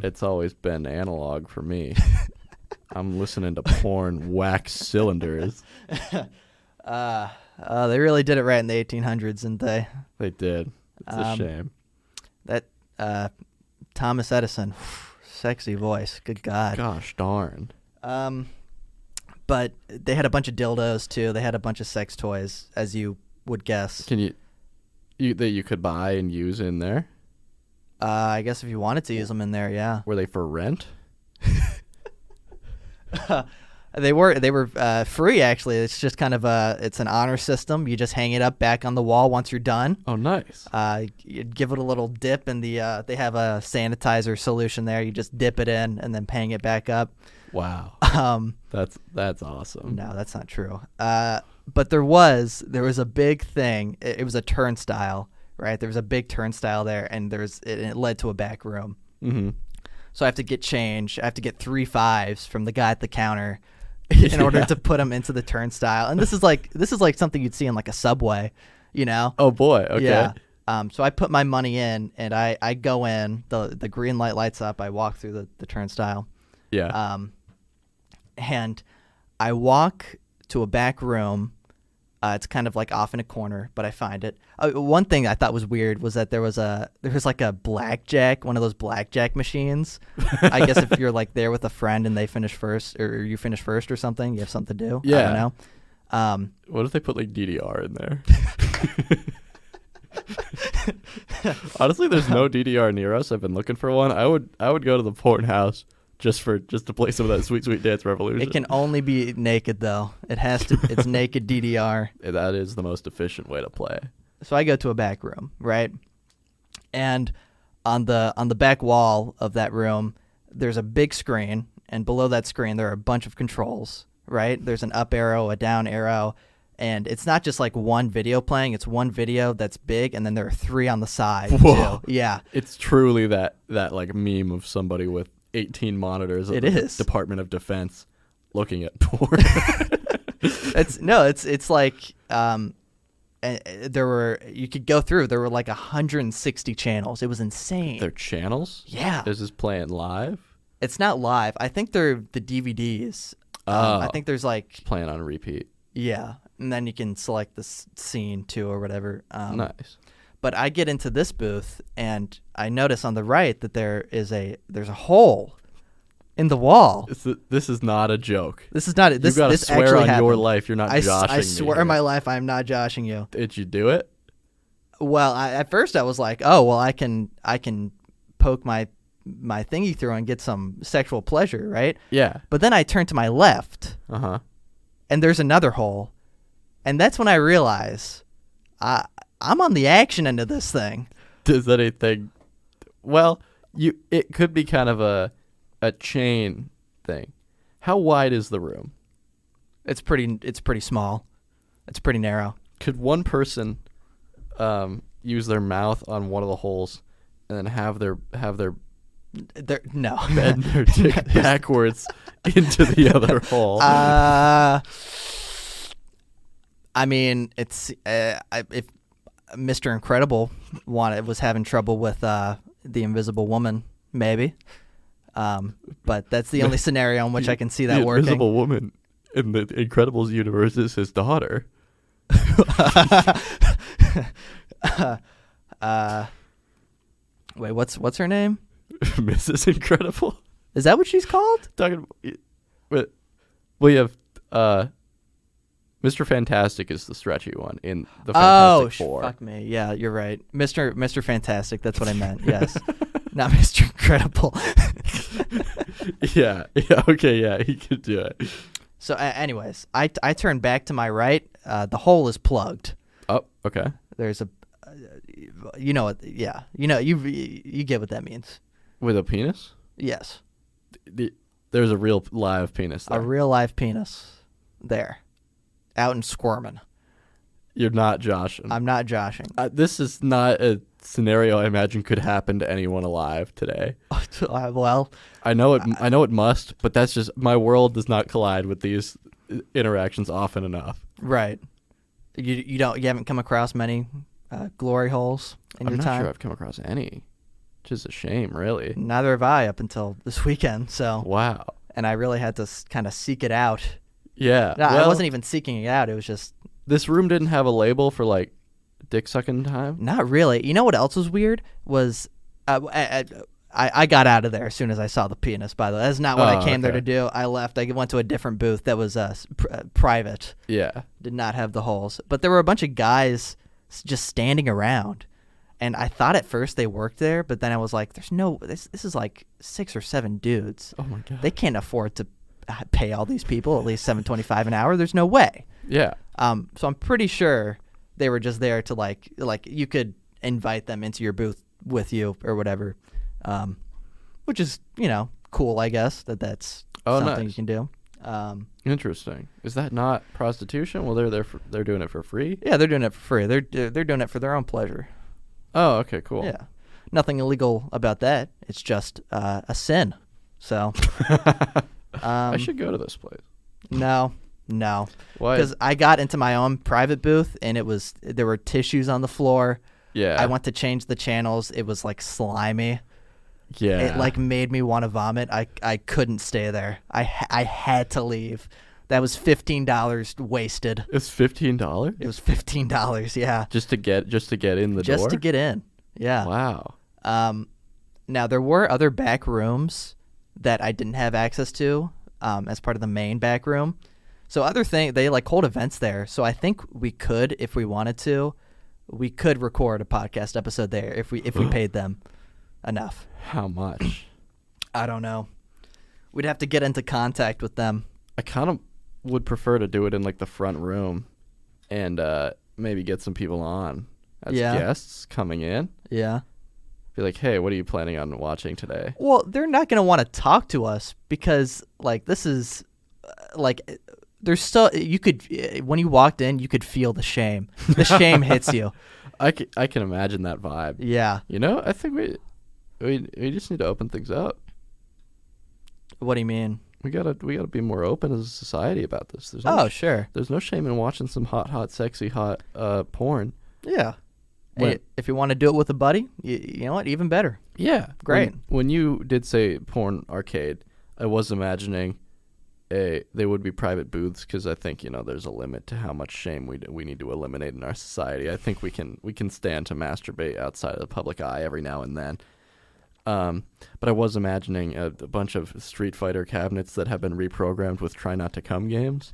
Speaker 2: It's always been analog for me. I'm listening to porn wax cylinders.
Speaker 1: They really did it right in the 1800s, didn't they?
Speaker 2: They did. It's a shame.
Speaker 1: That Thomas Edison, sexy voice. Good God.
Speaker 2: Gosh darn.
Speaker 1: But they had a bunch of dildos too. They had a bunch of sex toys, as you would guess.
Speaker 2: Can you that you could buy and use in there?
Speaker 1: I guess if you wanted to use them in there, yeah.
Speaker 2: Were they for rent?
Speaker 1: They were free actually. It's just kind of it's an honor system. You just hang it up back on the wall once you're done.
Speaker 2: Oh, nice.
Speaker 1: You give it a little dip in the they have a sanitizer solution there. You just dip it in and then hang it back up.
Speaker 2: Wow. That's awesome.
Speaker 1: No, that's not true. But there was a big thing. It was a turnstile, right? There was a big turnstile there, and it led to a back room.
Speaker 2: Mm-hmm.
Speaker 1: So I have to get change. I have to get 3 5s from the guy at the counter in order to put them into the turnstile. And this is like something you'd see in like a Subway, you know?
Speaker 2: Oh boy. Okay.
Speaker 1: Yeah. So I put my money in, and I go in. The green light lights up. I walk through the turnstile.
Speaker 2: Yeah.
Speaker 1: And I walk to a back room. It's kind of like off in a corner, but I find it. One thing I thought was weird was that there was like a blackjack, one of those blackjack machines. I guess if you're like there with a friend and they finish first, or you finish first or something, you have something to do.
Speaker 2: Yeah.
Speaker 1: I don't know.
Speaker 2: What if they put like DDR in there? Honestly, there's no DDR near us. I've been looking for one. I would go to the porn house just to play some of that Sweet Sweet Dance Revolution.
Speaker 1: It can only be naked though. It's naked DDR.
Speaker 2: That is the most efficient way to play.
Speaker 1: So I go to a back room, right? And on the back wall of that room, there's a big screen, and below that screen there are a bunch of controls, right? There's an up arrow, a down arrow, and it's not just like one video playing, it's one video that's big, and then there are 3 on the side.
Speaker 2: Whoa.
Speaker 1: Too. Yeah.
Speaker 2: It's truly that like meme of somebody with 18 monitors at the Department of Defense looking at porn.
Speaker 1: It's like you could go through. There were like 160 channels. It was insane.
Speaker 2: They're channels?
Speaker 1: Yeah.
Speaker 2: Is this playing live?
Speaker 1: It's not live. I think they're the DVDs. I think there's like
Speaker 2: playing on repeat.
Speaker 1: Yeah, and then you can select the scene too or whatever.
Speaker 2: Nice.
Speaker 1: But I get into this booth, and I notice on the right that there's a hole in the wall.
Speaker 2: This is not a joke.
Speaker 1: This is not. This,
Speaker 2: you gotta
Speaker 1: this
Speaker 2: swear
Speaker 1: actually
Speaker 2: on
Speaker 1: happened.
Speaker 2: your life you're not joshing me.
Speaker 1: I swear on my life I'm not joshing you.
Speaker 2: Did you do it?
Speaker 1: Well, at first I was like, oh, well, I can poke my thingy through and get some sexual pleasure, right?
Speaker 2: Yeah.
Speaker 1: But then I turned to my left, and there's another hole, and that's when I realize I'm on the action end of this thing.
Speaker 2: Does anything? Well, it could be kind of a chain thing. How wide is the room?
Speaker 1: It's pretty small. It's pretty narrow.
Speaker 2: Could one person use their mouth on one of the holes and then have their
Speaker 1: no
Speaker 2: bend their dick backwards into the other hole?
Speaker 1: I mean, it's if Mr. Incredible was having trouble with the Invisible Woman, maybe. But that's the only scenario in which I can see that working.
Speaker 2: The Invisible Woman in the Incredibles universe is his daughter.
Speaker 1: Wait, what's her name?
Speaker 2: Mrs. Incredible.
Speaker 1: Is that what she's called?
Speaker 2: We have Mr. Fantastic is the stretchy one in the Fantastic Four.
Speaker 1: Fuck me. Yeah, you're right. Mr. Fantastic, that's what I meant. Yes. Not Mr. Incredible.
Speaker 2: Yeah, okay, yeah, he could do it.
Speaker 1: So anyways, I turn back to my right. The hole is plugged.
Speaker 2: Oh, okay.
Speaker 1: There's a you know what? Yeah. You get what that means.
Speaker 2: With a penis?
Speaker 1: Yes.
Speaker 2: There's a real live penis there.
Speaker 1: A real live penis there. Out and squirming.
Speaker 2: You're not joshing.
Speaker 1: I'm not joshing.
Speaker 2: This is not a scenario I imagine could happen to anyone alive today.
Speaker 1: Well,
Speaker 2: I know it must, but that's just my world does not collide with these interactions often enough.
Speaker 1: right. You haven't come across many glory holes in
Speaker 2: I'm
Speaker 1: your
Speaker 2: not
Speaker 1: time.
Speaker 2: sure I've come across any. Which is a shame, really.
Speaker 1: Neither have I up until this weekend. So
Speaker 2: Wow.
Speaker 1: and I really had to kind of seek it out.
Speaker 2: Yeah.
Speaker 1: No, I
Speaker 2: well,
Speaker 1: wasn't even seeking it out. It was just
Speaker 2: This room didn't have a label for like dick sucking time.
Speaker 1: not really. You know what else was weird was I got out of there as soon as I saw the penis. By the way, that's not what I came there
Speaker 2: okay.
Speaker 1: to do. I left. I went to a different booth that was private.
Speaker 2: Yeah.
Speaker 1: Did not have the holes, but there were a bunch of guys just standing around, and I thought at first they worked there, but then I was like, "There's no. This is like 6 or 7 dudes.
Speaker 2: Oh my god.
Speaker 1: They can't afford to pay all these people at least $7.25 an hour. There's no way."
Speaker 2: Yeah.
Speaker 1: So I'm pretty sure they were just there to like you could invite them into your booth with you or whatever, which is cool, I guess that's something
Speaker 2: nice.
Speaker 1: you can do.
Speaker 2: Interesting. Is that not prostitution? Well, they're doing it for free.
Speaker 1: Yeah, they're doing it for free. They're doing it for their own pleasure.
Speaker 2: Oh, okay, cool.
Speaker 1: Yeah, nothing illegal about that. It's just a sin. So
Speaker 2: I should go to this place.
Speaker 1: no.
Speaker 2: Why?
Speaker 1: Because I got into my own private booth and there were tissues on the floor.
Speaker 2: Yeah.
Speaker 1: I went to change the channels. It was like slimy.
Speaker 2: Yeah.
Speaker 1: It like made me want to vomit. I couldn't stay there. I had to leave. That was $15 wasted.
Speaker 2: It's $15.
Speaker 1: It was $15. Yeah.
Speaker 2: Just to get in the door.
Speaker 1: Just to get in. Yeah.
Speaker 2: Wow.
Speaker 1: Now there were other back rooms that I didn't have access to as part of the main back room. So other thing, they like hold events there. So I think we could, if we wanted to, we could record a podcast episode there if we paid them enough.
Speaker 2: How much?
Speaker 1: I don't know. We'd have to get into contact with them.
Speaker 2: I kind of would prefer to do it in like the front room and maybe get some people on as guests coming in.
Speaker 1: Yeah.
Speaker 2: Be like, hey, what are you planning on watching today?
Speaker 1: Well, they're not going to want to talk to us because like this is like there's still you could when you walked in you could feel the shame. The shame hits you.
Speaker 2: I can imagine that vibe.
Speaker 1: Yeah.
Speaker 2: I think we just need to open things up.
Speaker 1: What do you mean?
Speaker 2: We gotta be more open as a society about this.
Speaker 1: Sure.
Speaker 2: There's no shame in watching some hot, sexy, hot porn.
Speaker 1: Yeah. Hey, if you want to do it with a buddy, you know what? Even better.
Speaker 2: Yeah.
Speaker 1: Great.
Speaker 2: When you did say porn arcade, I was imagining they would be private booths because I think there's a limit to how much shame we need to eliminate in our society. I think we can stand to masturbate outside of the public eye every now and then. But I was imagining a bunch of Street Fighter cabinets that have been reprogrammed with try not to come games.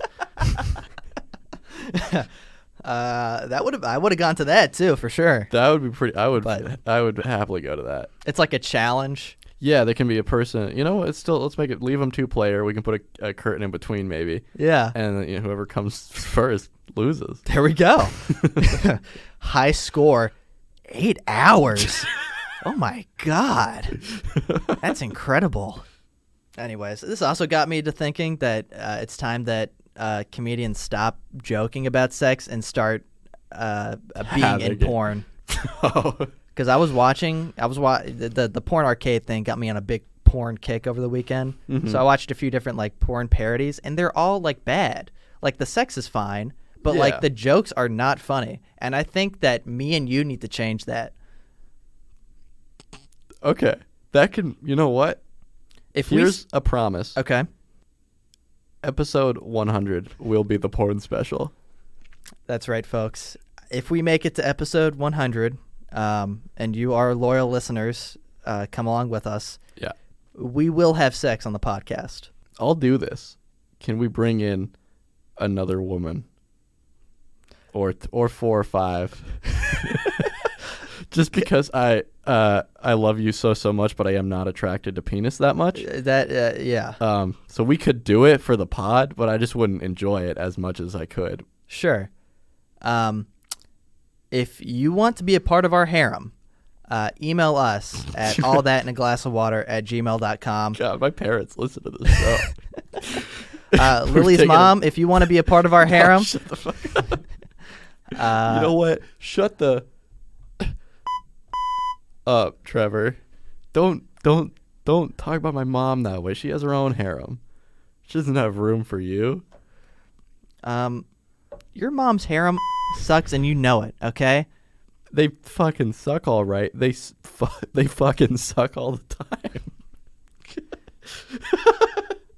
Speaker 1: I would have gone to that too for sure.
Speaker 2: That would be pretty. I would happily go to that.
Speaker 1: It's like a challenge.
Speaker 2: Yeah, there can be a person. Let's make it. Leave them 2-player. We can put a curtain in between, maybe.
Speaker 1: Yeah.
Speaker 2: And whoever comes first loses.
Speaker 1: There we go. High score, 8 hours. Oh my god, that's incredible. Anyways, this also got me to thinking that it's time that comedians stop joking about sex and start being in porn. Because I was watching the porn arcade thing got me on a big porn kick over the weekend. Mm-hmm. So I watched a few different like porn parodies, and they're all like bad. Like the sex is fine, but like the jokes are not funny. And I think that me and you need to change that.
Speaker 2: Okay, that can. You know what? Here's a promise.
Speaker 1: Okay.
Speaker 2: Episode 100 will be the porn special.
Speaker 1: That's right, folks. If we make it to episode 100, and you are loyal listeners, come along with us.
Speaker 2: Yeah.
Speaker 1: We will have sex on the podcast.
Speaker 2: I'll do this. Can we bring in another woman or 4 or 5. Just because I love you so much, but I am not attracted to penis that much.
Speaker 1: Yeah.
Speaker 2: So we could do it for the pod, but I just wouldn't enjoy it as much as I could.
Speaker 1: Sure. If you want to be a part of our harem, email us at allthatinaglassofwater@gmail.com.
Speaker 2: God, my parents listen to this show.
Speaker 1: Lily's mom, if you want to be a part of our harem.
Speaker 2: Shut the fuck up. You know what? Shut the up, Trevor. Don't talk about my mom that way. She has her own harem. She doesn't have room for you.
Speaker 1: Your mom's harem sucks and you know it, okay?
Speaker 2: They fucking suck all right. They fucking suck all the time.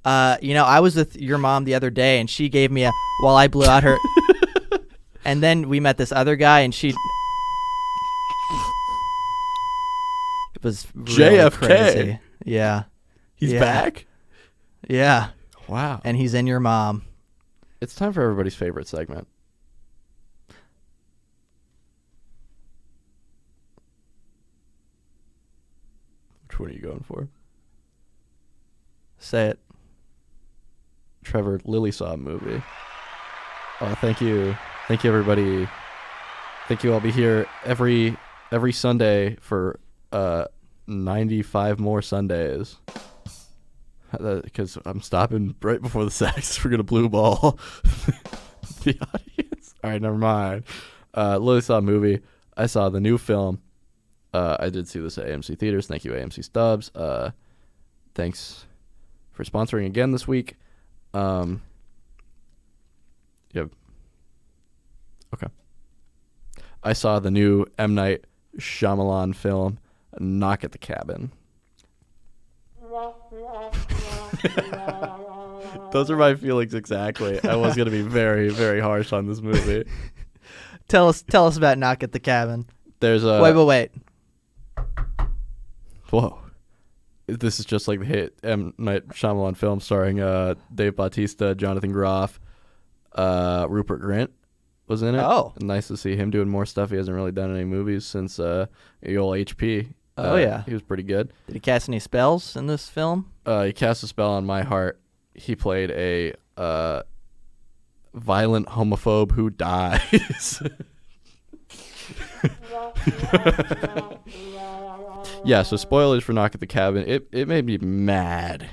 Speaker 1: I was with your mom the other day and she gave me while I blew out her and then we met this other guy and she it was really
Speaker 2: JFK.
Speaker 1: crazy. Yeah.
Speaker 2: He's
Speaker 1: Yeah.
Speaker 2: back?
Speaker 1: Yeah.
Speaker 2: Wow.
Speaker 1: And he's in your mom.
Speaker 2: It's time for everybody's favorite segment. Which one are you going for?
Speaker 1: Say it.
Speaker 2: Trevor, Lily saw a movie. Oh, thank you. Thank you, everybody. Thank you. I'll be here every Sunday for 95 more Sundays. Because I'm stopping right before the sex. We're going to blue ball the audience. All right, never mind. Lily saw a movie. I saw the new film. I did see this at AMC Theaters. Thank you, AMC Stubbs. Thanks for sponsoring again this week. Yep. Okay. I saw the new M. Night Shyamalan film, Knock at the Cabin. Those are my feelings exactly. I was going to be very, very harsh on this movie.
Speaker 1: Tell us about Knock at the Cabin.
Speaker 2: There's a...
Speaker 1: Wait.
Speaker 2: Whoa. This is just like the hit M. Night Shyamalan film starring Dave Bautista, Jonathan Groff, Rupert Grint was in it.
Speaker 1: Oh.
Speaker 2: Nice to see him doing more stuff. He hasn't really done any movies since the old HP.
Speaker 1: Yeah.
Speaker 2: He was pretty good.
Speaker 1: Did he cast any spells in this film?
Speaker 2: He cast a spell on my heart. He played a violent homophobe who dies. Yeah, so spoilers for Knock at the Cabin. It made me mad.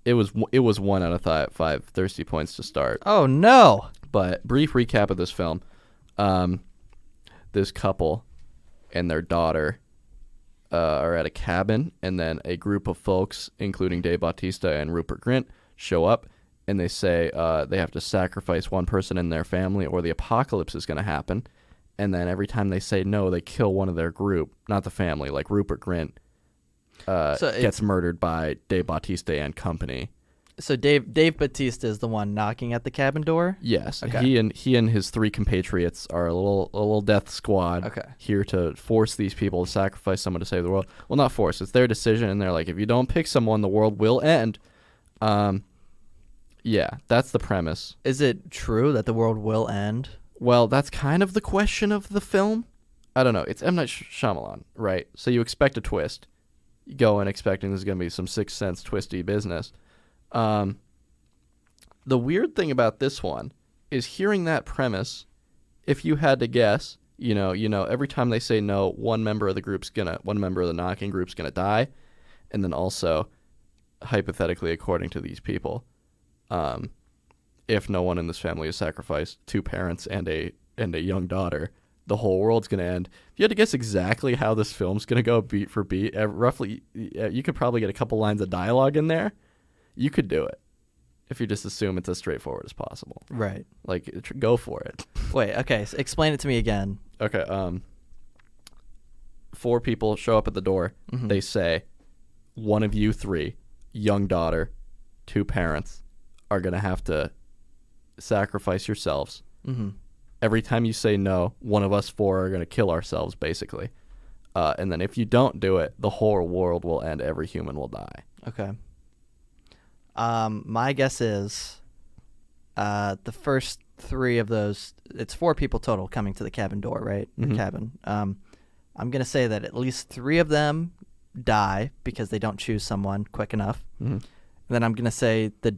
Speaker 2: It was 1 out of 5 thirsty points to start.
Speaker 1: Oh, no.
Speaker 2: But brief recap of this film. This couple and their daughter are at a cabin, and then a group of folks, including Dave Bautista and Rupert Grint, show up, and they say they have to sacrifice one person in their family or the apocalypse is going to happen. And then every time they say no, they kill one of their group, not the family. Like Rupert Grint gets murdered by Dave Bautista and company.
Speaker 1: So Dave Bautista is the one knocking at the cabin door?
Speaker 2: Yes.
Speaker 1: Okay.
Speaker 2: He and his 3 compatriots are a little death squad here to force these people to sacrifice someone to save the world. Well, not force. It's their decision, and they're like, if you don't pick someone, the world will end. Yeah, that's the premise.
Speaker 1: Is it true that the world will end?
Speaker 2: Well, that's kind of the question of the film. I don't know. It's M. Night Shyamalan, right? So you expect a twist. You go in expecting there's going to be some Sixth Sense twisty business. The weird thing about this one is hearing that premise, if you had to guess, you know, every time they say no, one member of the knocking group's gonna die, and then also, hypothetically, according to these people, if no one in this family is sacrificed, 2 parents and a young daughter, the whole world's gonna end. If you had to guess exactly how this film's gonna go beat for beat, roughly, you could probably get a couple lines of dialogue in there. You could do it if you just assume it's as straightforward as possible.
Speaker 1: Right.
Speaker 2: Like, go for it.
Speaker 1: Wait, okay. So explain it to me again.
Speaker 2: Okay. 4 people show up at the door. Mm-hmm. They say, one of you 3, young daughter, 2 parents, are going to have to sacrifice yourselves.
Speaker 1: Mm-hmm.
Speaker 2: Every time you say no, one of us 4 are going to kill ourselves, basically. And then if you don't do it, the whole world will end. Every human will die.
Speaker 1: Okay. My guess is the first 3 of those, it's 4 people total coming to the cabin door, right? The cabin. I'm going to say that at least 3 of them die because they don't choose someone quick enough. And then I'm going to say the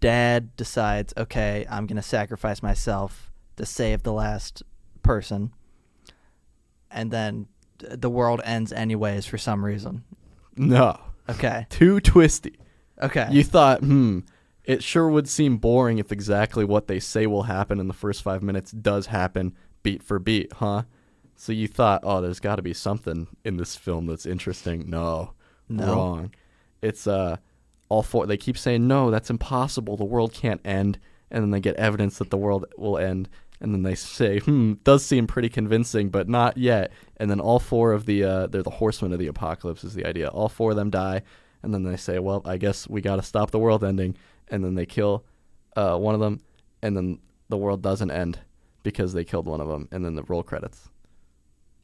Speaker 1: dad decides, okay, I'm going to sacrifice myself to save the last person. And then the world ends anyways for some reason.
Speaker 2: No.
Speaker 1: Okay.
Speaker 2: Too twisty.
Speaker 1: Okay.
Speaker 2: You thought, it sure would seem boring if exactly what they say will happen in the first 5 minutes does happen beat for beat, huh? So you thought, oh, there's got to be something in this film that's interesting. No. Wrong. It's all 4. They keep saying, no, that's impossible. The world can't end. And then they get evidence that the world will end. And then they say, does seem pretty convincing, but not yet. And then all 4 of they're the horsemen of the apocalypse is the idea. All 4 of them die. And then they say, well, I guess we got to stop the world ending. And then they kill one of them. And then the world doesn't end because they killed one of them. And then the roll credits.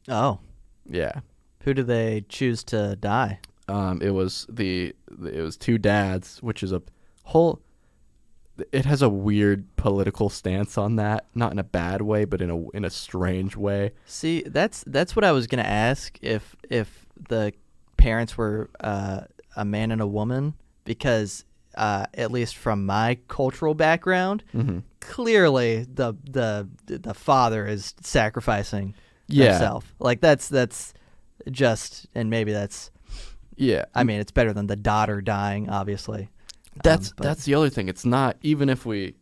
Speaker 1: Oh.
Speaker 2: Yeah.
Speaker 1: Who do they choose to die?
Speaker 2: It was 2 dads, which is a whole... It has a weird political stance on that, not in a bad way, but in a strange way.
Speaker 1: See, that's what I was gonna ask if the parents were a man and a woman, because at least from my cultural background, clearly the father is sacrificing himself. Like that's just, and maybe that's,
Speaker 2: yeah.
Speaker 1: I mean, it's better than the daughter dying, obviously.
Speaker 2: That's the other thing. It's not, even if we,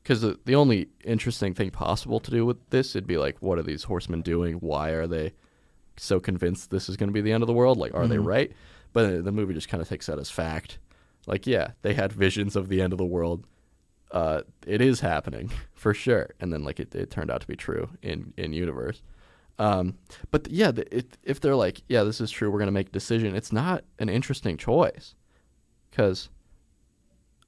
Speaker 2: because the only interesting thing possible to do with this, it'd be like, what are these horsemen doing? Why are they so convinced this is going to be the end of the world? Like, are they right? But the movie just kind of takes that as fact. Like, yeah, they had visions of the end of the world. It is happening for sure. And then like it turned out to be true in universe. But yeah, if they're like, yeah, this is true, we're going to make a decision. It's not an interesting choice, because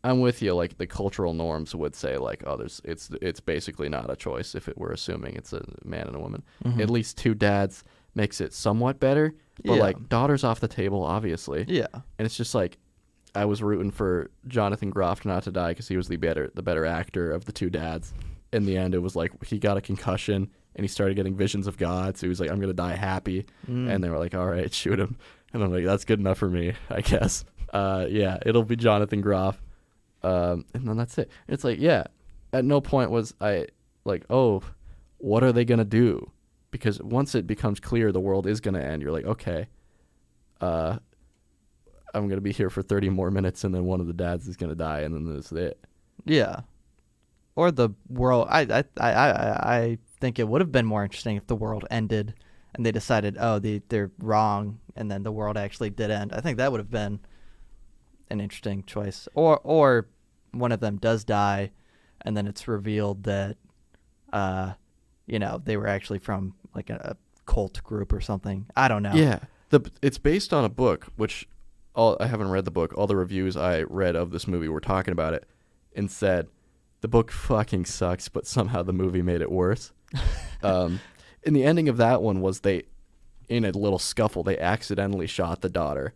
Speaker 2: I'm with you. Like, the cultural norms would say, like, oh, it's basically not a choice if we're assuming it's a man and a woman. At least 2 dads makes it somewhat better, but like, daughter's off the table, obviously. Yeah, and it's just like, I was rooting for Jonathan Groff not to die because he was the better actor of the 2 dads. In the end, it was like he got a concussion and he started getting visions of God, so he was like, I'm gonna die happy, and they were like, all right, shoot him, and I'm like, that's good enough for me, I guess. Yeah, it'll be Jonathan Groff. And then that's it. It's like, yeah, at no point was I like, oh, what are they going to do? Because once it becomes clear the world is going to end, you're like, okay, I'm going to be here for 30 more minutes, and then one of the dads is going to die, and then that's it. Yeah.
Speaker 1: Or the world, I think it would have been more interesting if the world ended and they decided, oh, they're wrong, and then the world actually did end. I think that would have been an interesting choice. Or one of them does die, and then it's revealed that they were actually from like a cult group or something. I don't know.
Speaker 2: Yeah. It's based on a book, which I haven't read the book. All the reviews I read of this movie were talking about it and said the book fucking sucks, but somehow the movie made it worse. And the ending of that one was in a little scuffle, they accidentally shot the daughter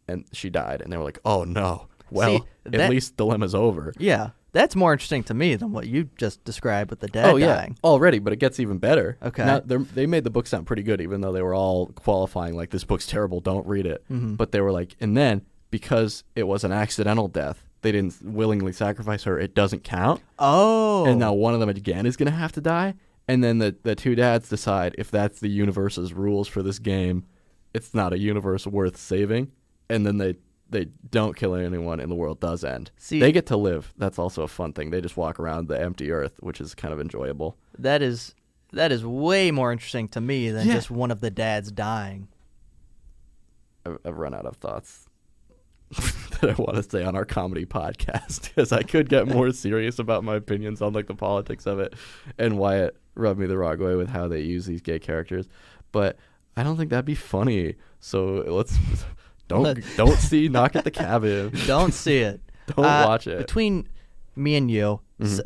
Speaker 2: and she died, and they were like, oh no. Well, at least dilemma's over.
Speaker 1: Yeah, that's more interesting to me than what you just described with the dad dying.
Speaker 2: Already, but it gets even better.
Speaker 1: Okay.
Speaker 2: Now, they made the book sound pretty good, even though they were all qualifying, like, this book's terrible, don't read it. But they were like, and then, because it was an accidental death, they didn't willingly sacrifice her, it doesn't count.
Speaker 1: Oh.
Speaker 2: And now one of them, again, is going to have to die. And then the 2 dads decide, if that's the universe's rules for this game, it's not a universe worth saving. And then they don't kill anyone, and the world does end. See, they get to live. That's also a fun thing. They just walk around the empty earth, which is kind of enjoyable.
Speaker 1: That is way more interesting to me than just one of the dads dying.
Speaker 2: I've run out of thoughts that I want to say on our comedy podcast, because I could get more serious about my opinions on like the politics of it and why it rubbed me the wrong way with how they use these gay characters. But I don't think that'd be funny. So let's... Don't see Knock at the Cabin.
Speaker 1: Don't see it.
Speaker 2: Don't watch it.
Speaker 1: Between me and you,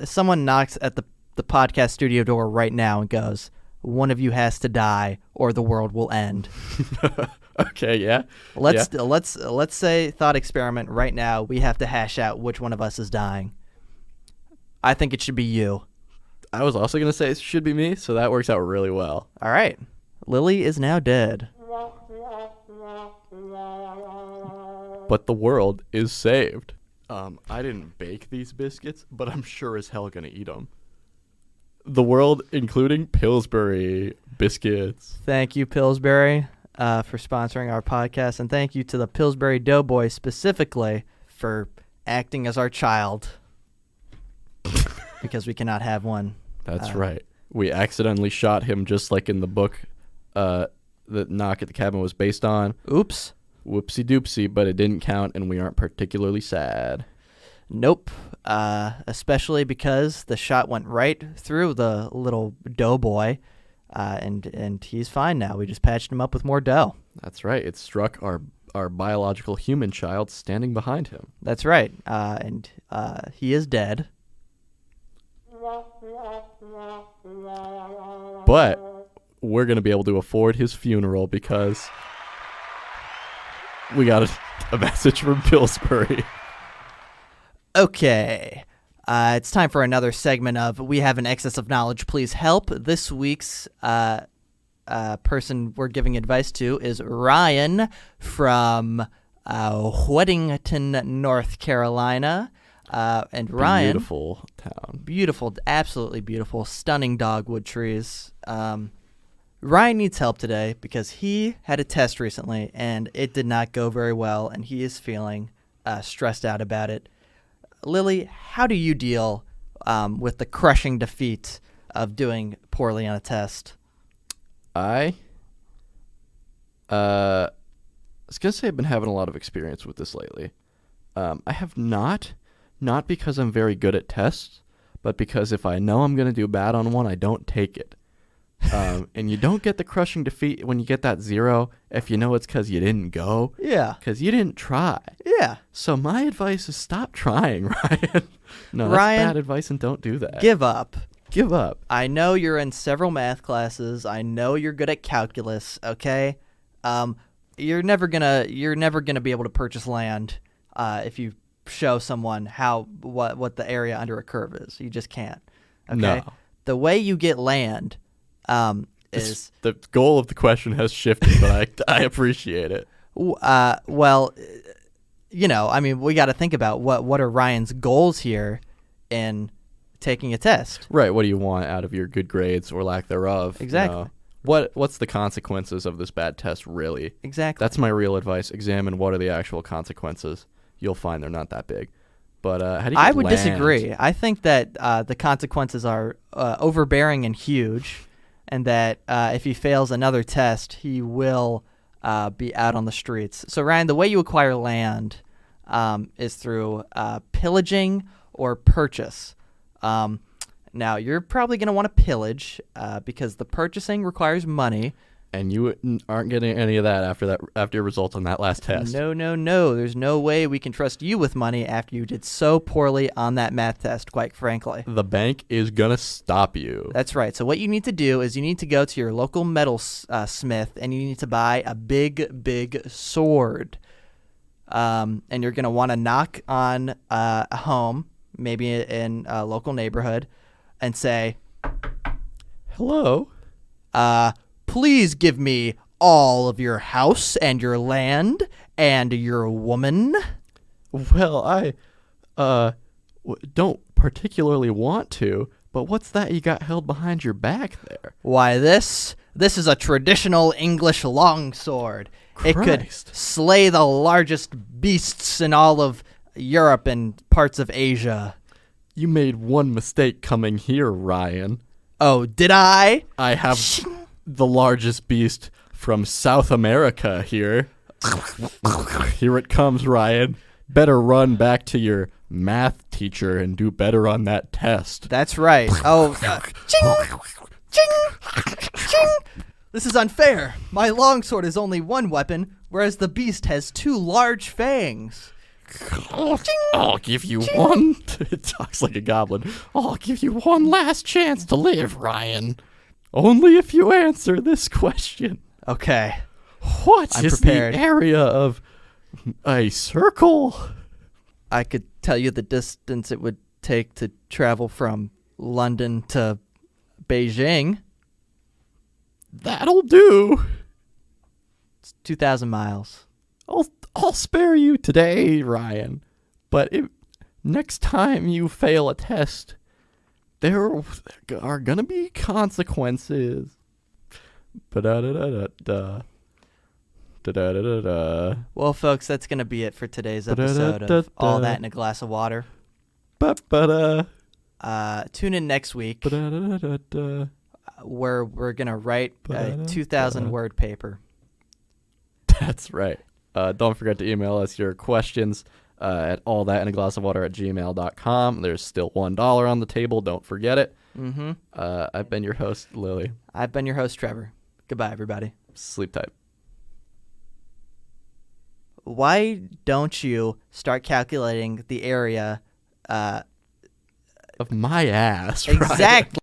Speaker 1: someone knocks at the podcast studio door right now and goes, one of you has to die or the world will end.
Speaker 2: Okay, yeah.
Speaker 1: Let's say, thought experiment right now, we have to hash out which one of us is dying. I think it should be you.
Speaker 2: I was also going to say it should be me, so that works out really well.
Speaker 1: All right. Lily is now dead.
Speaker 2: But the world is saved. I didn't bake these biscuits, but I'm sure as hell going to eat them. The world, including Pillsbury biscuits.
Speaker 1: Thank you, Pillsbury, for sponsoring our podcast. And thank you to the Pillsbury Doughboy specifically for acting as our child. Because we cannot have one.
Speaker 2: That's right. We accidentally shot him just like in the book that Knock at the Cabin was based on.
Speaker 1: Oops.
Speaker 2: Whoopsie doopsie, but it didn't count, and we aren't particularly sad.
Speaker 1: Nope. Especially because the shot went right through the little doughboy, and he's fine now. We just patched him up with more dough.
Speaker 2: That's right. It struck our biological human child standing behind him.
Speaker 1: That's right. And he is dead.
Speaker 2: But we're going to be able to afford his funeral because we got a message from Pillsbury.
Speaker 1: Okay. It's time for another segment of We Have an Excess of Knowledge, Please Help. This week's person we're giving advice to is Ryan from Weddington, North Carolina. And Ryan,
Speaker 2: beautiful town.
Speaker 1: Beautiful, absolutely beautiful, stunning dogwood trees. Ryan needs help today because he had a test recently and it did not go very well, and he is feeling stressed out about it. Lily, how do you deal with the crushing defeat of doing poorly on a test?
Speaker 2: I was going to say I've been having a lot of experience with this lately. I have not because I'm very good at tests, but because if I know I'm going to do bad on one, I don't take it. And you don't get the crushing defeat when you get that 0 if you know it's because you didn't go.
Speaker 1: Yeah.
Speaker 2: Because you didn't try.
Speaker 1: Yeah.
Speaker 2: So my advice is stop trying, Ryan. No, that's
Speaker 1: Ryan,
Speaker 2: bad advice, and don't do that.
Speaker 1: Give up.
Speaker 2: Give up.
Speaker 1: I know you're in several math classes. I know you're good at calculus, okay? You're never gonna be able to purchase land if you show someone what the area under a curve is. You just can't. Okay?
Speaker 2: No.
Speaker 1: The way you get land is
Speaker 2: the goal of the question has shifted, but I appreciate it.
Speaker 1: Well, I mean, we got to think about what are Ryan's goals here in taking a test.
Speaker 2: Right. What do you want out of your good grades or lack thereof?
Speaker 1: Exactly.
Speaker 2: What's the consequences of this bad test, really?
Speaker 1: Exactly.
Speaker 2: That's my real advice. Examine what are the actual consequences. You'll find they're not that big. But how do you
Speaker 1: I
Speaker 2: get
Speaker 1: would
Speaker 2: land?
Speaker 1: disagree. I think that the consequences are overbearing and huge, and that if he fails another test, he will be out on the streets. So, Ryan, the way you acquire land is through pillaging or purchase. Now, you're probably going to want to pillage because the purchasing requires money.
Speaker 2: And you aren't getting any of that after your results on that last test.
Speaker 1: No. There's no way we can trust you with money after you did so poorly on that math test, quite frankly.
Speaker 2: The bank is going to stop you.
Speaker 1: That's right. So what you need to do is you need to go to your local metal smith and you need to buy a big sword. And you're going to want to knock on a home, maybe in a local neighborhood, and say,
Speaker 2: "Hello.
Speaker 1: Please give me all of your house and your land and your woman."
Speaker 2: Well, I don't particularly want to, but what's that you got held behind your back there?
Speaker 1: Why, this is a traditional English longsword. It could slay the largest beasts in all of Europe and parts of Asia.
Speaker 2: You made one mistake coming here, Ryan.
Speaker 1: Oh, did I?
Speaker 2: I have the largest beast from South America here. Here it comes, Ryan. Better run back to your math teacher and do better on that test.
Speaker 1: That's right. Oh, ching, ching, ching. This is unfair. My longsword is only one weapon, whereas the beast has 2 large fangs.
Speaker 2: I'll give you one. It talks like a goblin. I'll give you one last chance to live, Ryan. Only if you answer this question.
Speaker 1: Okay.
Speaker 2: What
Speaker 1: I'm
Speaker 2: is
Speaker 1: prepared.
Speaker 2: the area of a circle?
Speaker 1: I could tell you the distance it would take to travel from London to Beijing?
Speaker 2: That'll do.
Speaker 1: It's 2,000 miles.
Speaker 2: I'll spare you today, Ryan. But next time you fail a test, there are gonna be consequences. Ba-da-da-da-da-da. Da-da-da-da-da.
Speaker 1: Well, folks, that's going to be it for today's episode of All That in a Glass of Water.
Speaker 2: Ba-ba-da.
Speaker 1: Tune in next week
Speaker 2: Ba-da-da-da-da.
Speaker 1: where we're going to write a 2,000-word paper.
Speaker 2: That's right. Don't forget to email us your questions at allthatinaglassofwater@gmail.com. There's still $1 on the table. Don't forget it.
Speaker 1: Mm-hmm.
Speaker 2: I've been your host, Lily.
Speaker 1: I've been your host, Trevor. Goodbye, everybody.
Speaker 2: Sleep tight.
Speaker 1: Why don't you start calculating the area
Speaker 2: Of my ass, Ryan.
Speaker 1: exactly